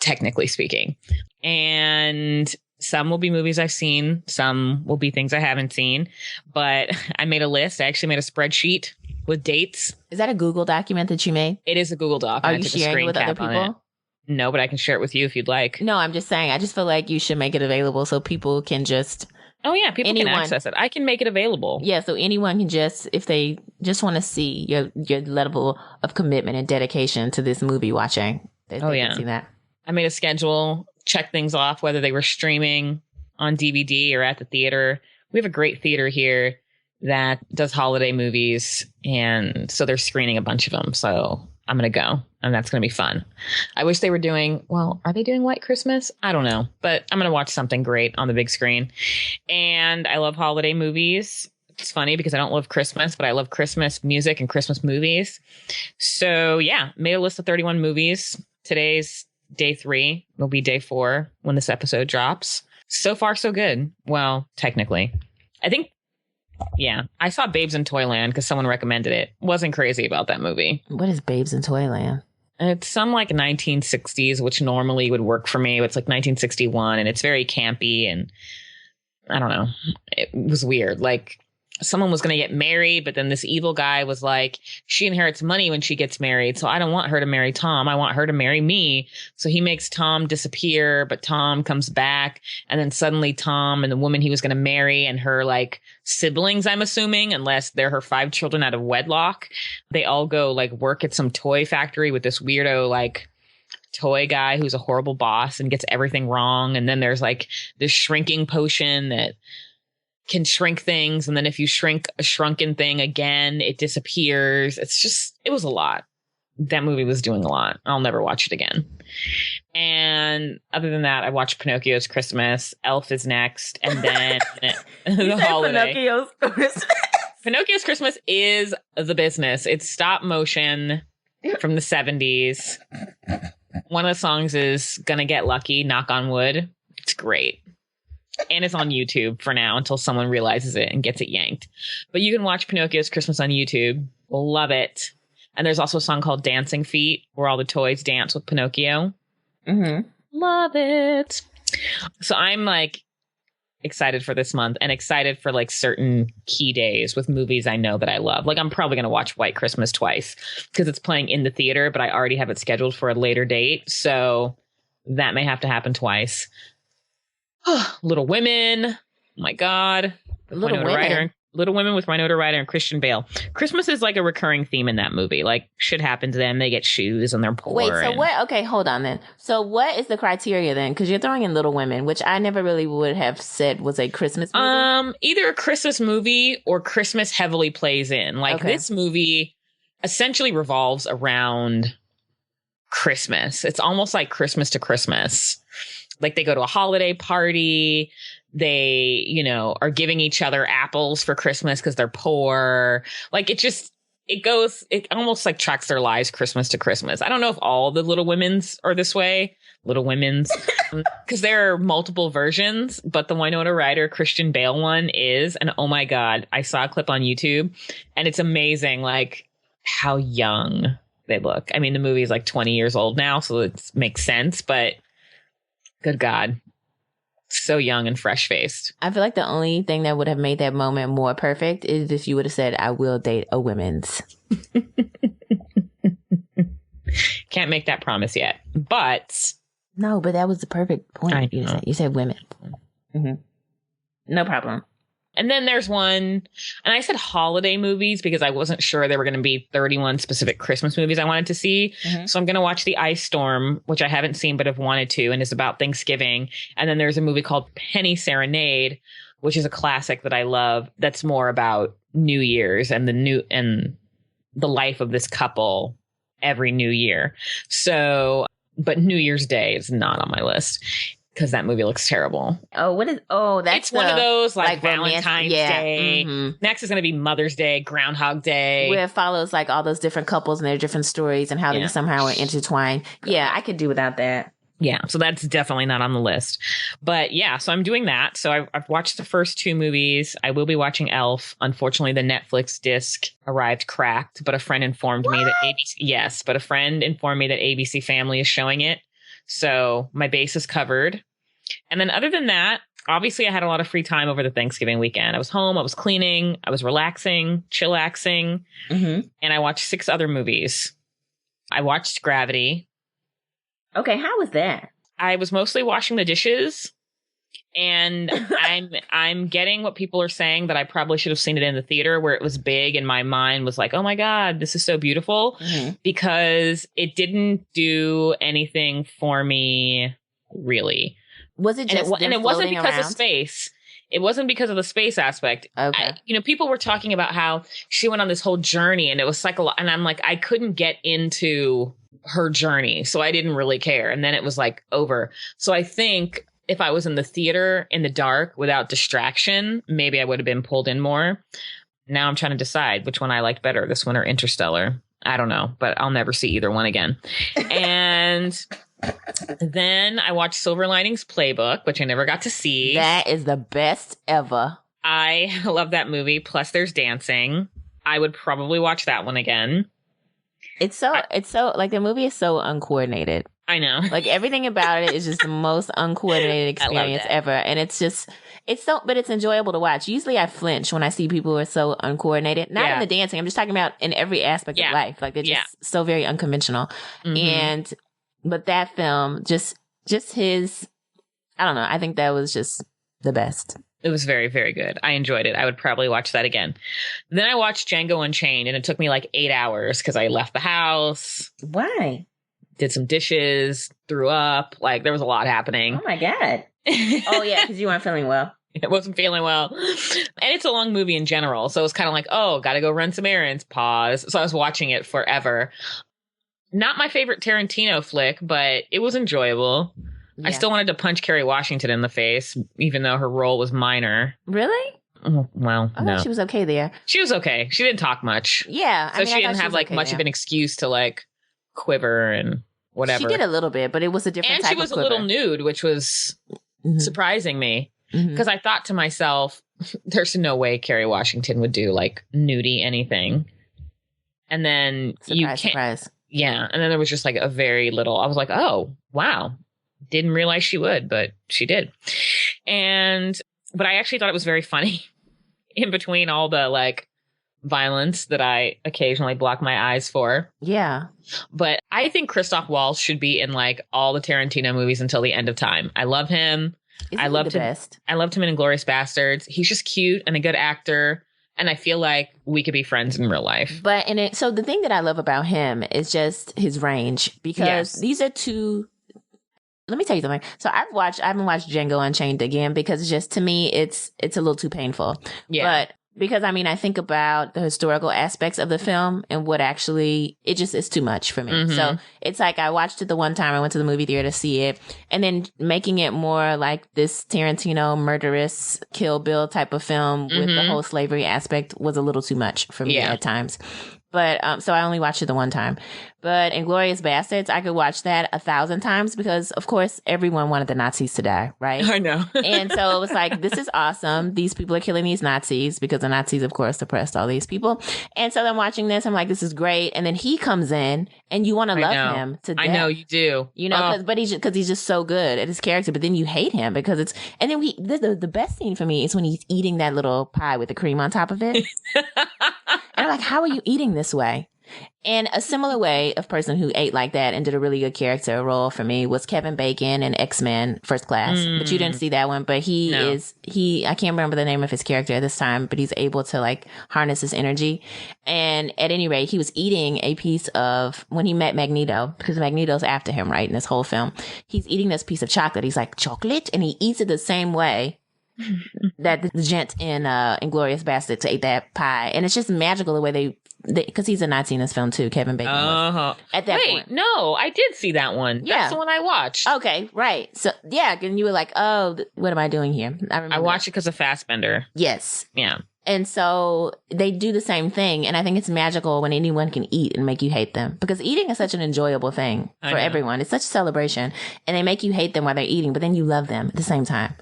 technically speaking. And some will be movies I've seen. Some will be things I haven't seen. But I made a list. I actually made a spreadsheet with dates. Is that a Google document that you made? It is a Google Doc. Are you sharing it with other people? No, but I can share it with you if you'd like. No, I'm just saying. I just feel like you should make it available so people can just... Oh, yeah. People can access it. I can make it available. Yeah, so anyone can just, if they just want to see your level of commitment and dedication to this movie watching, they can see that. I made a schedule, check things off, whether they were streaming on DVD or at the theater. We have a great theater here that does holiday movies, and so they're screening a bunch of them. So I'm going to go, and that's going to be fun. I wish they were doing, well, are they doing White Christmas? I don't know, but I'm going to watch something great on the big screen. And I love holiday movies. It's funny because I don't love Christmas, but I love Christmas music and Christmas movies. So yeah, made a list of 31 movies. Today's day 3. It'll be day 4 when this episode drops. So far, so good. Well, technically. I think, yeah, I saw Babes in Toyland because someone recommended it. Wasn't crazy about that movie. What is Babes in Toyland? It's some like 1960s, which normally would work for me. It's like 1961, and it's very campy, and I don't know. It was weird. Like, someone was going to get married, but then this evil guy was like, she inherits money when she gets married. So I don't want her to marry Tom. I want her to marry me. So he makes Tom disappear, but Tom comes back. And then suddenly Tom and the woman he was going to marry and her like siblings, I'm assuming, unless they're her 5 children out of wedlock, they all go like work at some toy factory with this weirdo like toy guy who's a horrible boss and gets everything wrong. And then there's like this shrinking potion that can shrink things, and then if you shrink a shrunken thing again, it disappears. It was a lot. That movie was doing a lot. I'll never watch it again. And other than that, I watched Pinocchio's Christmas. Elf is next, and then the holiday. Pinocchio's Christmas. Pinocchio's Christmas is the business. It's stop motion from the 70s. One of the songs is Gonna Get Lucky, Knock on Wood. It's great. And it's on YouTube for now until someone realizes it and gets it yanked. But you can watch Pinocchio's Christmas on YouTube. Love it. And there's also a song called Dancing Feet where all the toys dance with Pinocchio. Mm-hmm. Love it. So I'm like excited for this month and excited for like certain key days with movies I know that I love. Like I'm probably going to watch White Christmas twice because it's playing in the theater, but I already have it scheduled for a later date. So that may have to happen twice. Little Women. Oh my God. Little Women. Little Women with Winona Ryder and Christian Bale. Christmas is like a recurring theme in that movie. Like shit happens to them. They get shoes and they're poor. Wait, so what? Okay, hold on then. So what is the criteria then? Because you're throwing in Little Women, which I never really would have said was a Christmas movie. Either a Christmas movie or Christmas heavily plays in. Like this movie essentially revolves around Christmas. It's almost like Christmas to Christmas. Like they go to a holiday party. They, you know, are giving each other apples for Christmas because they're poor. Like it almost like tracks their lives Christmas to Christmas. I don't know if all the Little Women's are this way. Little Women's. Because there are multiple versions, but the Winona Ryder Christian Bale one is. And oh my God, I saw a clip on YouTube and it's amazing. Like how young they look. I mean, the movie is like 20 years old now, so it makes sense, but good God. So young and fresh faced. I feel like the only thing that would have made that moment more perfect is if you would have said, I will date a women's. Can't make that promise yet. But. No, but that was the perfect point. You said women. Mm-hmm. No problem. And then there's one, and I said holiday movies because I wasn't sure there were going to be 31 specific Christmas movies I wanted to see. Mm-hmm. So I'm going to watch The Ice Storm, which I haven't seen but have wanted to, and is about Thanksgiving. And then there's a movie called Penny Serenade, which is a classic that I love. That's more about New Year's and the life of this couple every New Year. So, but New Year's Day is not on my list. because that movie looks terrible. That's one of those like romantic, Valentine's Day. Mm-hmm. Next is going to be Mother's Day, Groundhog Day. Where it follows like all those different couples and their different stories and how they somehow are intertwined. Yeah, I could do without that. Yeah, so that's definitely not on the list. But yeah, so I'm doing that. So I've watched the first 2 movies. I will be watching Elf. Unfortunately, the Netflix disc arrived cracked, but a friend informed me that ABC Family is showing it. So my base is covered. And then other than that, obviously I had a lot of free time over the Thanksgiving weekend. I was home, I was cleaning, I was relaxing, chillaxing, and I watched 6 other movies. I watched Gravity. Okay, how was that? I was mostly washing the dishes, and I'm getting what people are saying that I probably should have seen it in the theater where it was big and my mind was like, oh my God, this is so beautiful, because it didn't do anything for me, really. Was it just and it wasn't because around? of space. It wasn't because of the space aspect. Okay. People were talking about how she went on this whole journey and it was and I'm like, I couldn't get into her journey. So I didn't really care. And then it was like over. So I think if I was in the theater in the dark without distraction, maybe I would have been pulled in more. Now I'm trying to decide which one I liked better, this one or Interstellar. I don't know, but I'll never see either one again. And then I watched Silver Linings Playbook, which I never got to see. That is the best ever. I love that movie. Plus there's dancing. I would probably watch that one again. It's so like the movie is so uncoordinated. I know. Like everything about it is just the most uncoordinated experience ever. And it's enjoyable to watch. Usually I flinch when I see people who are so uncoordinated. Not in the dancing. I'm just talking about in every aspect of life. Like they're just so very unconventional. But that film, just his, I don't know. I think that was just the best. It was very, very good. I enjoyed it. I would probably watch that again. Then I watched Django Unchained, and it took me like 8 hours because I left the house. Why? Did some dishes, threw up. Like, there was a lot happening. Oh, my God. Oh, yeah, because you weren't feeling well. I wasn't feeling well. And it's a long movie in general. So it was kind of like, oh, got to go run some errands. Pause. So I was watching it forever. Not my favorite Tarantino flick, but it was enjoyable. Yeah. I still wanted to punch Kerry Washington in the face, even though her role was minor. Really? Well, I no. thought she was okay there. She was okay. She didn't talk much. Yeah. So she didn't have like much of an excuse to like quiver and whatever. She did a little bit, but it was a different type of quiver. And she was a little nude, which was surprising me. Because I thought to myself, there's no way Kerry Washington would do like nudie anything. And then surprise. Yeah. And then there was just like a very little, I was like, oh, wow. Didn't realize she would, but she did. But I actually thought it was very funny in between all the like violence that I occasionally block my eyes for. Yeah. But I think Christoph Waltz should be in like all the Tarantino movies until the end of time. I love him. I loved him. Best? I loved him in Inglourious Bastards. He's just cute and a good actor. And I feel like we could be friends in real life. So the thing that I love about him is just his range, because these are two. Let me tell you something. So I haven't watched Django Unchained again because it's just, to me, it's a little too painful. Yeah. But because I think about the historical aspects of the film and what actually, it's too much for me. So it's like I watched it the one time I went to the movie theater to see it, and then making it more like this Tarantino murderous Kill Bill type of film with the whole slavery aspect was a little too much for me at times. But so I only watched it the one time. But Inglourious Bastards, I could watch that 1,000 times because, of course, everyone wanted the Nazis to die, right? I know. And so it was like, this is awesome. These people are killing these Nazis because the Nazis, of course, oppressed all these people. And so I'm watching this. I'm like, this is great. And then he comes in and you want to love him to death. I know, you do. You know, because he's just so good at his character. But then you hate him because it's... And then the best scene for me is when he's eating that little pie with the cream on top of it. And I'm like, how are you eating this way? And a similar way of person who ate like that and did a really good character role for me was Kevin Bacon in X-Men First Class. But you didn't see that one. But I can't remember the name of his character at this time, but he's able to like harness his energy. And at any rate, he was eating a piece of, when he met Magneto, because Magneto's after him, right, in this whole film, he's eating this piece of chocolate. He's like, chocolate? And he eats it the same way that the gent in Inglourious Bastards ate that pie. And it's just magical the way they because he's a Nazi in this film too. Kevin Bacon was at that point. No, I did see that one. Yeah. That's the one I watched. Okay, right. So yeah, and you were like, oh, what am I doing here? I watched it because of Fassbender. Yes. Yeah. And so they do the same thing. And I think it's magical when anyone can eat and make you hate them, because eating is such an enjoyable thing for everyone. It's such a celebration, and they make you hate them while they're eating, but then you love them at the same time.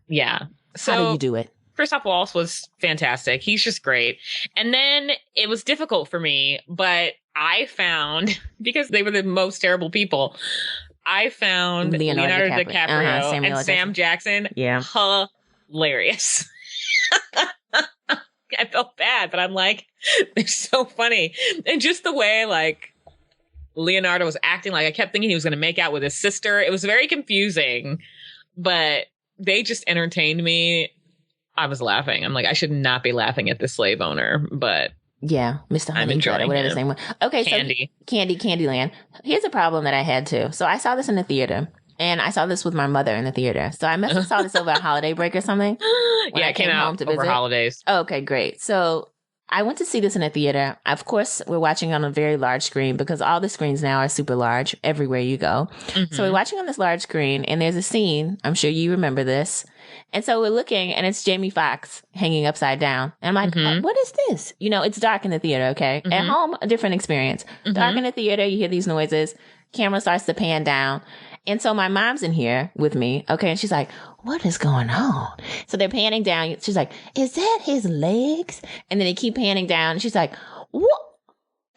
Yeah. So how do you do it? Christoph Waltz was fantastic. He's just great. And then it was difficult for me, but I found, because they were the most terrible people, I found Leonardo DiCaprio and Sam Jackson hilarious. I felt bad, but I'm like, they're so funny. And just the way, like, Leonardo was acting, like, I kept thinking he was going to make out with his sister. It was very confusing, but they just entertained me. I was laughing. I'm like, I should not be laughing at the slave owner, but yeah, Mr. Honeycutt or whatever his name was. Okay, Candy. So Candyland. Here's a problem that I had too. So I saw this in the theater, and I saw this with my mother in the theater. So I must have saw this over a holiday break or something. Yeah, it came out home to over holidays. Oh, okay, great. So I went to see this in a theater. Of course, we're watching on a very large screen, because all the screens now are super large everywhere you go. Mm-hmm. So we're watching on this large screen, and there's a scene. I'm sure you remember this. And so we're looking, and it's Jamie Foxx hanging upside down. And I'm like, what is this? You know, it's dark in the theater, okay? At home, a different experience. Dark in the theater, you hear these noises. Camera starts to pan down. And so my mom's in here with me, okay? And she's like, what is going on? So they're panning down. She's like, is that his legs? And then they keep panning down. And she's like, what?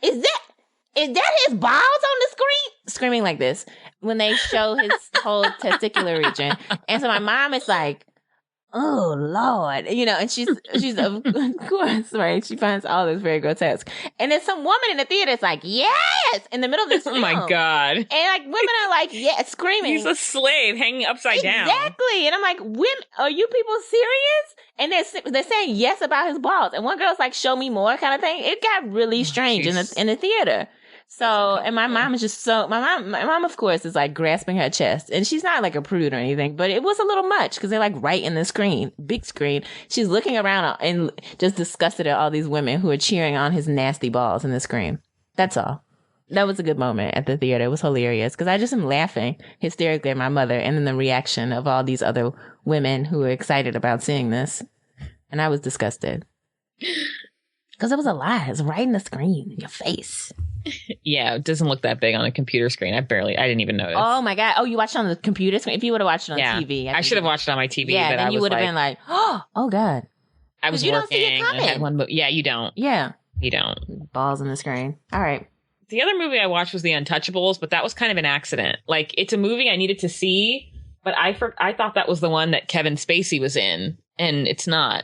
Is that his balls on the screen? Screaming like this when they show his whole testicular region. And so my mom is like, oh Lord, you know, and she's of course, right? She finds all this very grotesque. And there's some woman in the theater that's like, yes, in the middle of this film. Oh my God. And like women are like, yeah, screaming. He's a slave hanging upside down. Exactly. And I'm like, women, are you people serious? And they're saying yes about his balls. And one girl's like, show me more kind of thing. It got really strange in the theater. So, and my mom is just my mom, of course, is like grasping her chest, and she's not like a prude or anything, but it was a little much because they're like right in the screen, big screen. She's looking around and just disgusted at all these women who are cheering on his nasty balls in the screen. That's all. That was a good moment at the theater. It was hilarious because I just am laughing hysterically at my mother, and then the reaction of all these other women who were excited about seeing this. And I was disgusted because it was a lie. It's right in the screen in your face. Yeah, it doesn't look that big on a computer screen. I didn't even notice. Oh my God. Oh, you watched it on the computer screen? If you would have watched it on TV. I should have watched it on my TV. Yeah, then you would have been like, oh God. I was you working. Don't see it coming. Yeah, you don't. Yeah. You don't. Balls in the screen. All right. The other movie I watched was The Untouchables, but that was kind of an accident. Like, it's a movie I needed to see, but I thought that was the one that Kevin Spacey was in, and it's not.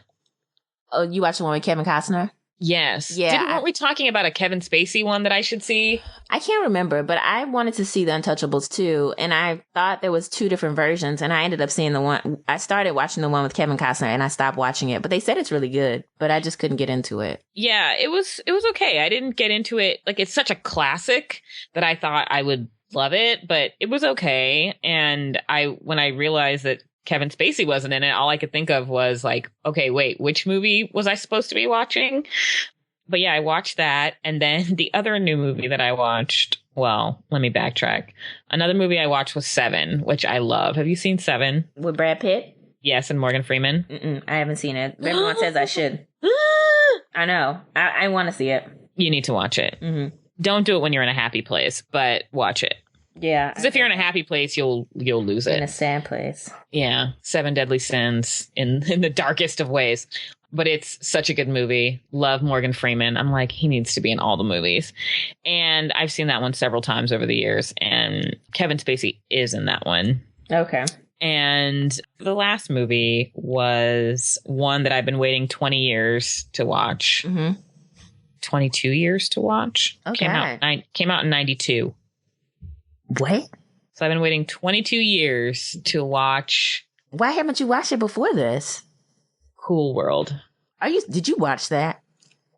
Oh, you watched the one with Kevin Costner? Yes. Yeah. Weren't we talking about a Kevin Spacey one that I should see? I can't remember, but I wanted to see The Untouchables too. And I thought there was two different versions. And I ended up seeing the one. I started watching the one with Kevin Costner and I stopped watching it. But they said it's really good. But I just couldn't get into it. Yeah, it was okay. I didn't get into it. Like, it's such a classic that I thought I would love it. But it was okay. And when I realized that Kevin Spacey wasn't in it, all I could think of was like, okay, wait, which movie was I supposed to be watching? But yeah, I watched that. And then the other new movie that I watched, well, let me backtrack. Another movie I watched was Seven, which I love. Have you seen Seven? With Brad Pitt? Yes, and Morgan Freeman. I haven't seen it. Everyone says I should. I know. I want to see it. You need to watch it. Mm-hmm. Don't do it when you're in a happy place, but watch it. Yeah. Because if you're in a happy place, you'll lose it. In a sad place. Yeah. Seven Deadly Sins in the darkest of ways. But it's such a good movie. Love Morgan Freeman. I'm like, he needs to be in all the movies. And I've seen that one several times over the years. And Kevin Spacey is in that one. Okay. And the last movie was one that I've been waiting 20 years to watch. Mm-hmm. 22 years to watch. Okay. Came out in 92. What? So I've been waiting 22 years to watch. Why haven't you watched it before this? Cool World. Did you watch that?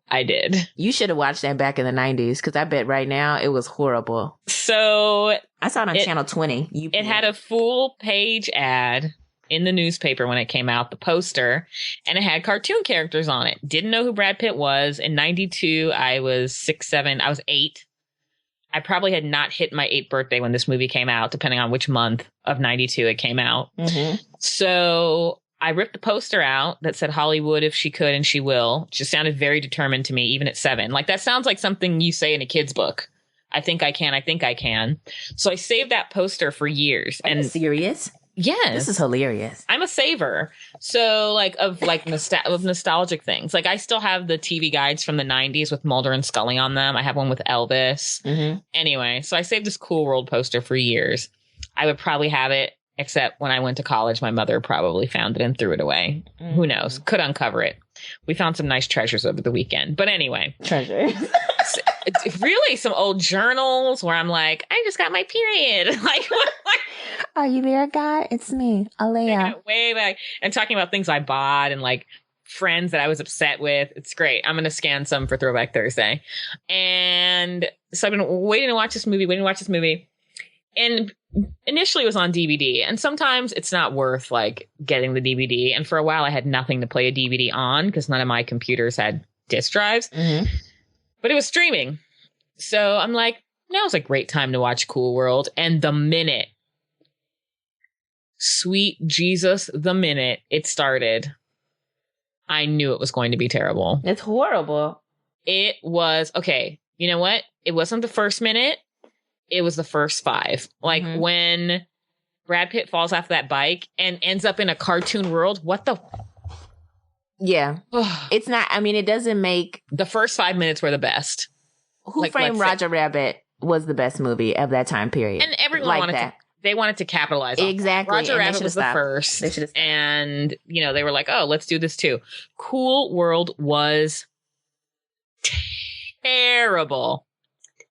I did. You should have watched that back in the 90s, because I bet right now it was horrible. So I saw it on Channel 20. It had a full page ad in the newspaper when it came out, the poster, and it had cartoon characters on it. Didn't know who Brad Pitt was. In 92, I was 6, 7, I was 8. I probably had not hit my 8th birthday when this movie came out, depending on which month of 92 it came out. Mm-hmm. So I ripped the poster out that said Hollywood if she could and she will. Just sounded very determined to me, even at 7. Like, that sounds like something you say in a kid's book. I think I can. I think I can. So I saved that poster for years. Are you serious? Yes. This is hilarious. I'm a saver. So of nostalgic things. Like, I still have the TV guides from the 90s with Mulder and Scully on them. I have one with Elvis. Mm-hmm. Anyway, so I saved this Cool World poster for years. I would probably have it, except when I went to college, my mother probably found it and threw it away. Mm-hmm. Who knows? Could uncover it. We found some nice treasures over the weekend. But anyway. Treasures. Really, some old journals where I'm like, I just got my period. Like, are you there, God? It's me, Alaia. Way back. And talking about things I bought and like friends that I was upset with. It's great. I'm going to scan some for Throwback Thursday. And so I've been waiting to watch this movie. And initially it was on DVD. And sometimes it's not worth like getting the DVD. And for a while I had nothing to play a DVD on because none of my computers had disk drives. Mm-hmm. But it was streaming. So I'm like, now's a great time to watch Cool World. And the minute, sweet Jesus, the minute it started, I knew it was going to be terrible. It's horrible. It was, okay, you know what? It wasn't the first minute. It was the first 5. Like, mm-hmm. when Brad Pitt falls off that bike and ends up in a cartoon world, what the... Yeah. It's not, I mean, it doesn't make... The first 5 minutes were the best. Who Framed Roger Rabbit was the best movie of that time period. And everyone wanted to capitalize on exactly. Roger Rabbit was the first. They should have stopped. And, they were like, oh, let's do this too. Cool World was terrible.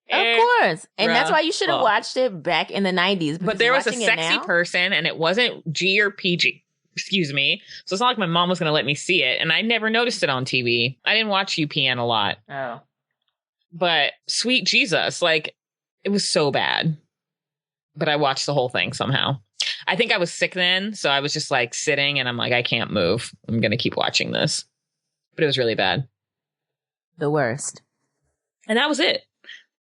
Of course. And that's why you should have watched it back in the 90s. But there was a sexy person and it wasn't G or PG. Excuse me. So it's not like my mom was going to let me see it. And I never noticed it on TV. I didn't watch UPN a lot. Oh. But sweet Jesus, like, it was so bad. But I watched the whole thing somehow. I think I was sick then. So I was just like sitting and I'm like, I can't move. I'm going to keep watching this. But it was really bad. The worst. And that was it.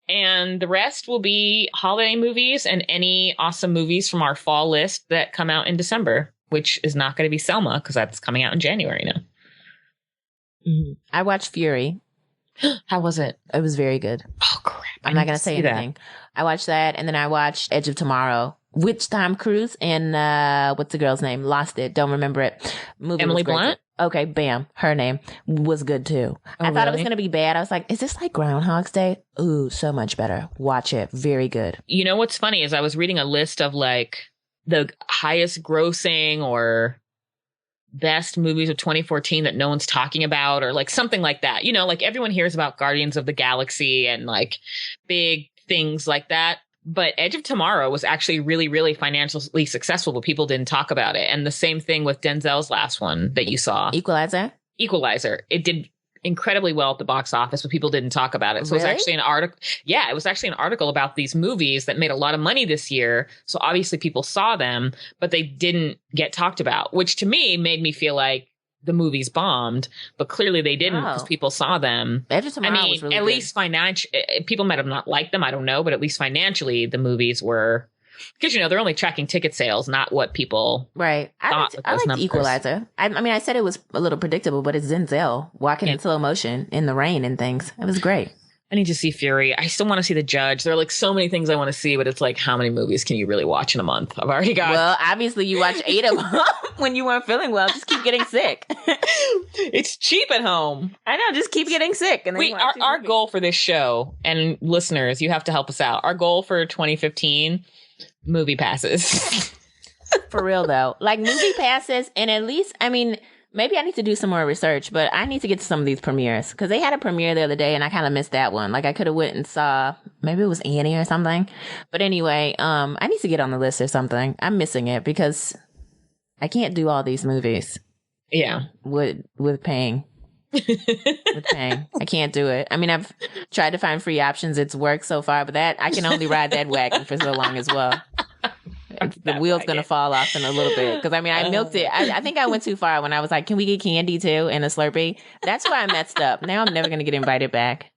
And the rest will be holiday movies and any awesome movies from our fall list that come out in December, which is not going to be Selma because that's coming out in January now. Mm-hmm. I watched Fury. How was it? It was very good. Oh, crap. I'm not going to say anything. I watched that, and then I watched Edge of Tomorrow, which Tom Cruise and what's the girl's name? Lost it. Don't remember it. Movie Emily Blunt? Okay, bam. Her name was good, too. I thought it was going to be bad. I was like, is this like Groundhog's Day? Ooh, so much better. Watch it. Very good. You know what's funny is I was reading a list of like the highest grossing or best movies of 2014 that no one's talking about or like something like that. Like everyone hears about Guardians of the Galaxy and like big things like that. But Edge of Tomorrow was actually really, really financially successful, but people didn't talk about it. And the same thing with Denzel's last one that you saw. Equalizer. It did incredibly well at the box office, but people didn't talk about it. So really? It was actually an article. Yeah, it was actually an article about these movies that made a lot of money this year. So obviously people saw them, but they didn't get talked about, which to me made me feel like the movies bombed, but clearly they didn't because people saw them. Was really at good. least financially, people might have not liked them. I don't know, but at least financially, the movies were, because they're only tracking ticket sales, not what people right. I liked Equalizer. I mean, I said it was a little predictable, but it's Denzel walking in slow motion in the rain and things. It was great. I need to see Fury. I still want to see The Judge. There are like so many things I want to see, but it's like, how many movies can you really watch in a month? I've already got. Well, obviously you watch 8 of them when you weren't feeling well. Just keep getting sick. It's cheap at home. I know. Just keep getting sick. And then our goal for this show, and listeners, you have to help us out. Our goal for 2015, movie passes. For real though, like movie passes, and at least, I mean. Maybe I need to do some more research, but I need to get to some of these premieres because they had a premiere the other day and I kind of missed that one. Like I could have went and saw, maybe it was Annie or something. But anyway, I need to get on the list or something. I'm missing it because I can't do all these movies. Yeah. With paying. With paying. I can't do it. I mean, I've tried to find free options. It's worked so far, but that I can only ride that wagon for so long as well. the wheel's going to fall off in a little bit. Because, I mean, I milked it. I think I went too far when I was like, can we get candy too and a Slurpee? That's why I messed up. Now I'm never going to get invited back.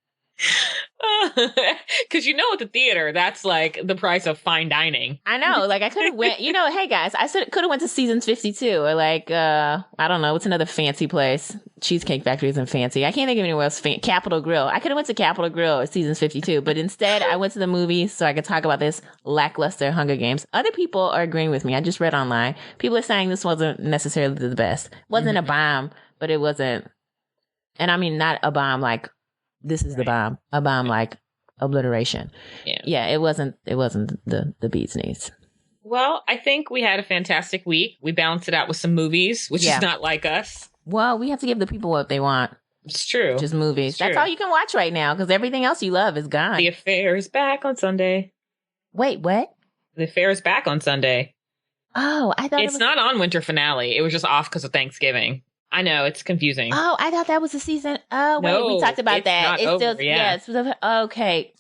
Because at the theater, that's like the price of fine dining. I know. Like, I could have went, hey guys, I could have went to Seasons 52 or like, I don't know, what's another fancy place? Cheesecake Factory isn't fancy. I can't think of anywhere else. Capitol Grill. I could have went to Capitol Grill at Seasons 52, but instead I went to the movies so I could talk about this lackluster Hunger Games. Other people are agreeing with me. I just read online. People are saying this wasn't necessarily the best. It wasn't a bomb, but it wasn't, and I mean, not a bomb like, this is the bomb. A bomb like obliteration. Yeah, it wasn't the bee's knees. Well, I think we had a fantastic week. We balanced it out with some movies, which is not like us. Well, we have to give the people what they want. It's true. Just movies. That's all you can watch right now because everything else you love is gone. The Affair is back on Sunday. Wait, what? The Affair is back on Sunday. Oh, I thought it's not on winter finale. It was just off because of Thanksgiving. I know, it's confusing. Oh, I thought that was the season. Oh, wait, we talked about that. It's over, still, okay.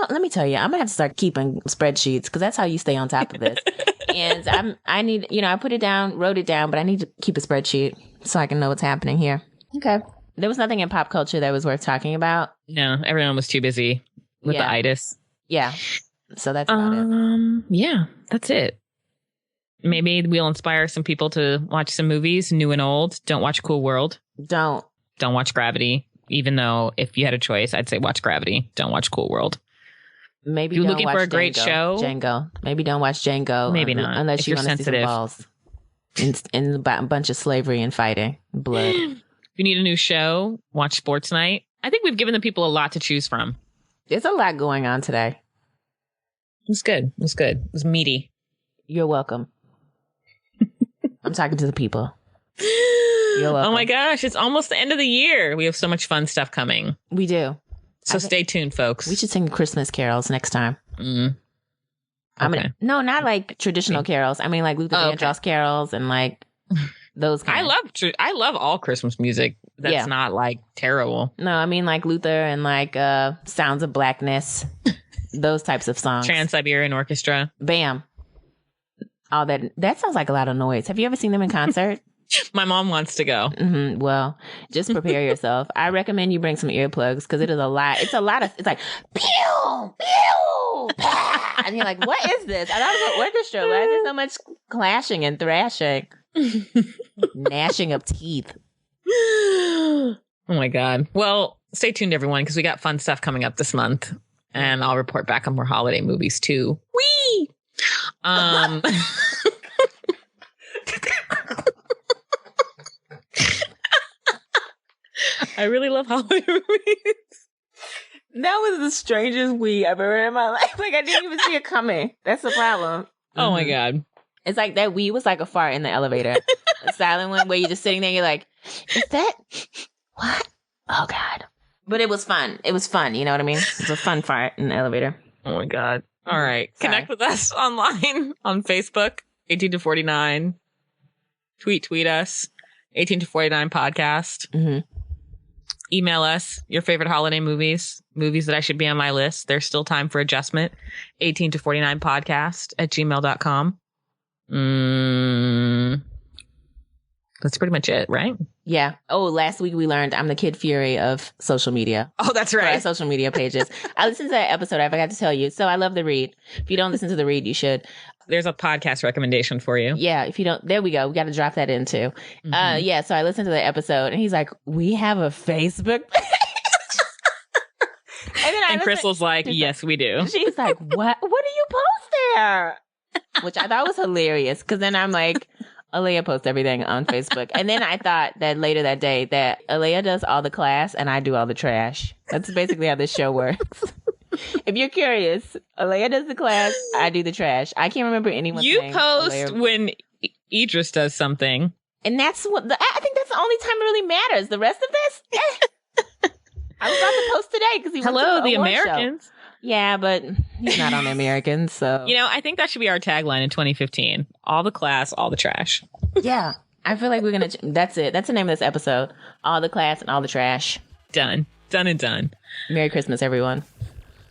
Let me tell you, I'm going to have to start keeping spreadsheets because that's how you stay on top of this. And I need, I put it down, wrote it down, but I need to keep a spreadsheet so I can know what's happening here. Okay. There was nothing in pop culture that was worth talking about. No, everyone was too busy with the itis. Yeah. So that's about it. Yeah, that's it. Maybe we'll inspire some people to watch some movies, new and old. Don't watch Cool World. Don't watch Gravity. Even though if you had a choice, I'd say watch Gravity. Don't watch Cool World. Maybe if you're looking for a great show. Django. Maybe don't watch Django. Maybe not. Unless you want to see some balls. And a bunch of slavery and fighting. Blood. If you need a new show, watch Sports Night. I think we've given the people a lot to choose from. There's a lot going on today. It was good. It was meaty. You're welcome. I'm talking to the people. You're welcome. Oh my gosh, it's almost the end of the year. We have so much fun stuff coming. We do. So stay tuned, folks. We should sing Christmas carols next time. Okay. No, not like traditional carols. I mean like Luther Vandross carols and like those kind. I love all Christmas music. That's not like terrible. No, I mean like Luther and like Sounds of Blackness. Those types of songs. Trans-Siberian Orchestra. Bam. All that sounds like a lot of noise. Have you ever seen them in concert? My mom wants to go. Mm-hmm. Well, just prepare yourself. I recommend you bring some earplugs because it is a lot. It's a lot of. It's like pew pew, bah! And you're like, what is this? I thought it was an orchestra. Why is there so much clashing and thrashing, gnashing of teeth? Oh my god. Well, stay tuned, everyone, because we got fun stuff coming up this month, and I'll report back on more holiday movies too. Whee! I really love holiday movies. That was the strangest wee I've ever heard in my life. Like I didn't even see it coming. That's the problem. Oh my god. It's like that wee was like a fart in the elevator. A silent one where you're just sitting there and you're like, is that what? Oh god. But it was fun. It was fun, you know what I mean? It was a fun fart in the elevator. Oh my god. All right. Sorry. Connect with us online on Facebook, 18 to 49. Tweet us, 18 to 49 podcast. Mm-hmm. Email us your favorite holiday movies that I should be on my list. There's still time for adjustment. 18 to 49 podcast at gmail.com. That's pretty much it, right? Yeah. Oh, last week we learned I'm the Kid Fury of social media. Oh, that's right. Our social media pages. I listened to that episode. I forgot to tell you. So I love The Read. If you don't listen to The Read, you should. There's a podcast recommendation for you. Yeah. If you don't, there we go. We got to drop that in too. Mm-hmm. Yeah. So I listened to the episode and he's like, we have a Facebook page. And Crystal's like, yes, we do. She's like, what do you post there? Which I thought was hilarious. Cause then I'm like, Alaia posts everything on Facebook. And then I thought that later that day that Alaia does all the class and I do all the trash. That's basically how this show works. If you're curious, Alaia does the class, I do the trash. I can't remember anyone's name. You post when Idris does something. And that's what I think that's the only time it really matters. The rest of this, I was about to post today because he Hello, the Americans. Show. Yeah, but he's not on the Americans, so. You know, I think that should be our tagline in 2015. All the class, all the trash. Yeah. I feel like we're going to, that's it. That's the name of this episode. All the class and all the trash. Done. Done and done. Merry Christmas, everyone.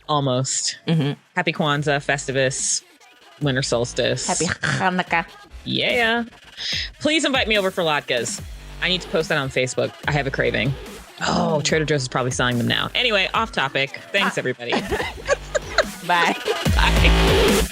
Almost. Mm-hmm. Happy Kwanzaa, Festivus. winter solstice. Happy Hanukkah. Yeah. Please invite me over for latkes. I need to post that on Facebook. I have a craving. Oh, Trader Joe's is probably selling them now. Anyway, off topic. Thanks, everybody. Bye. Bye.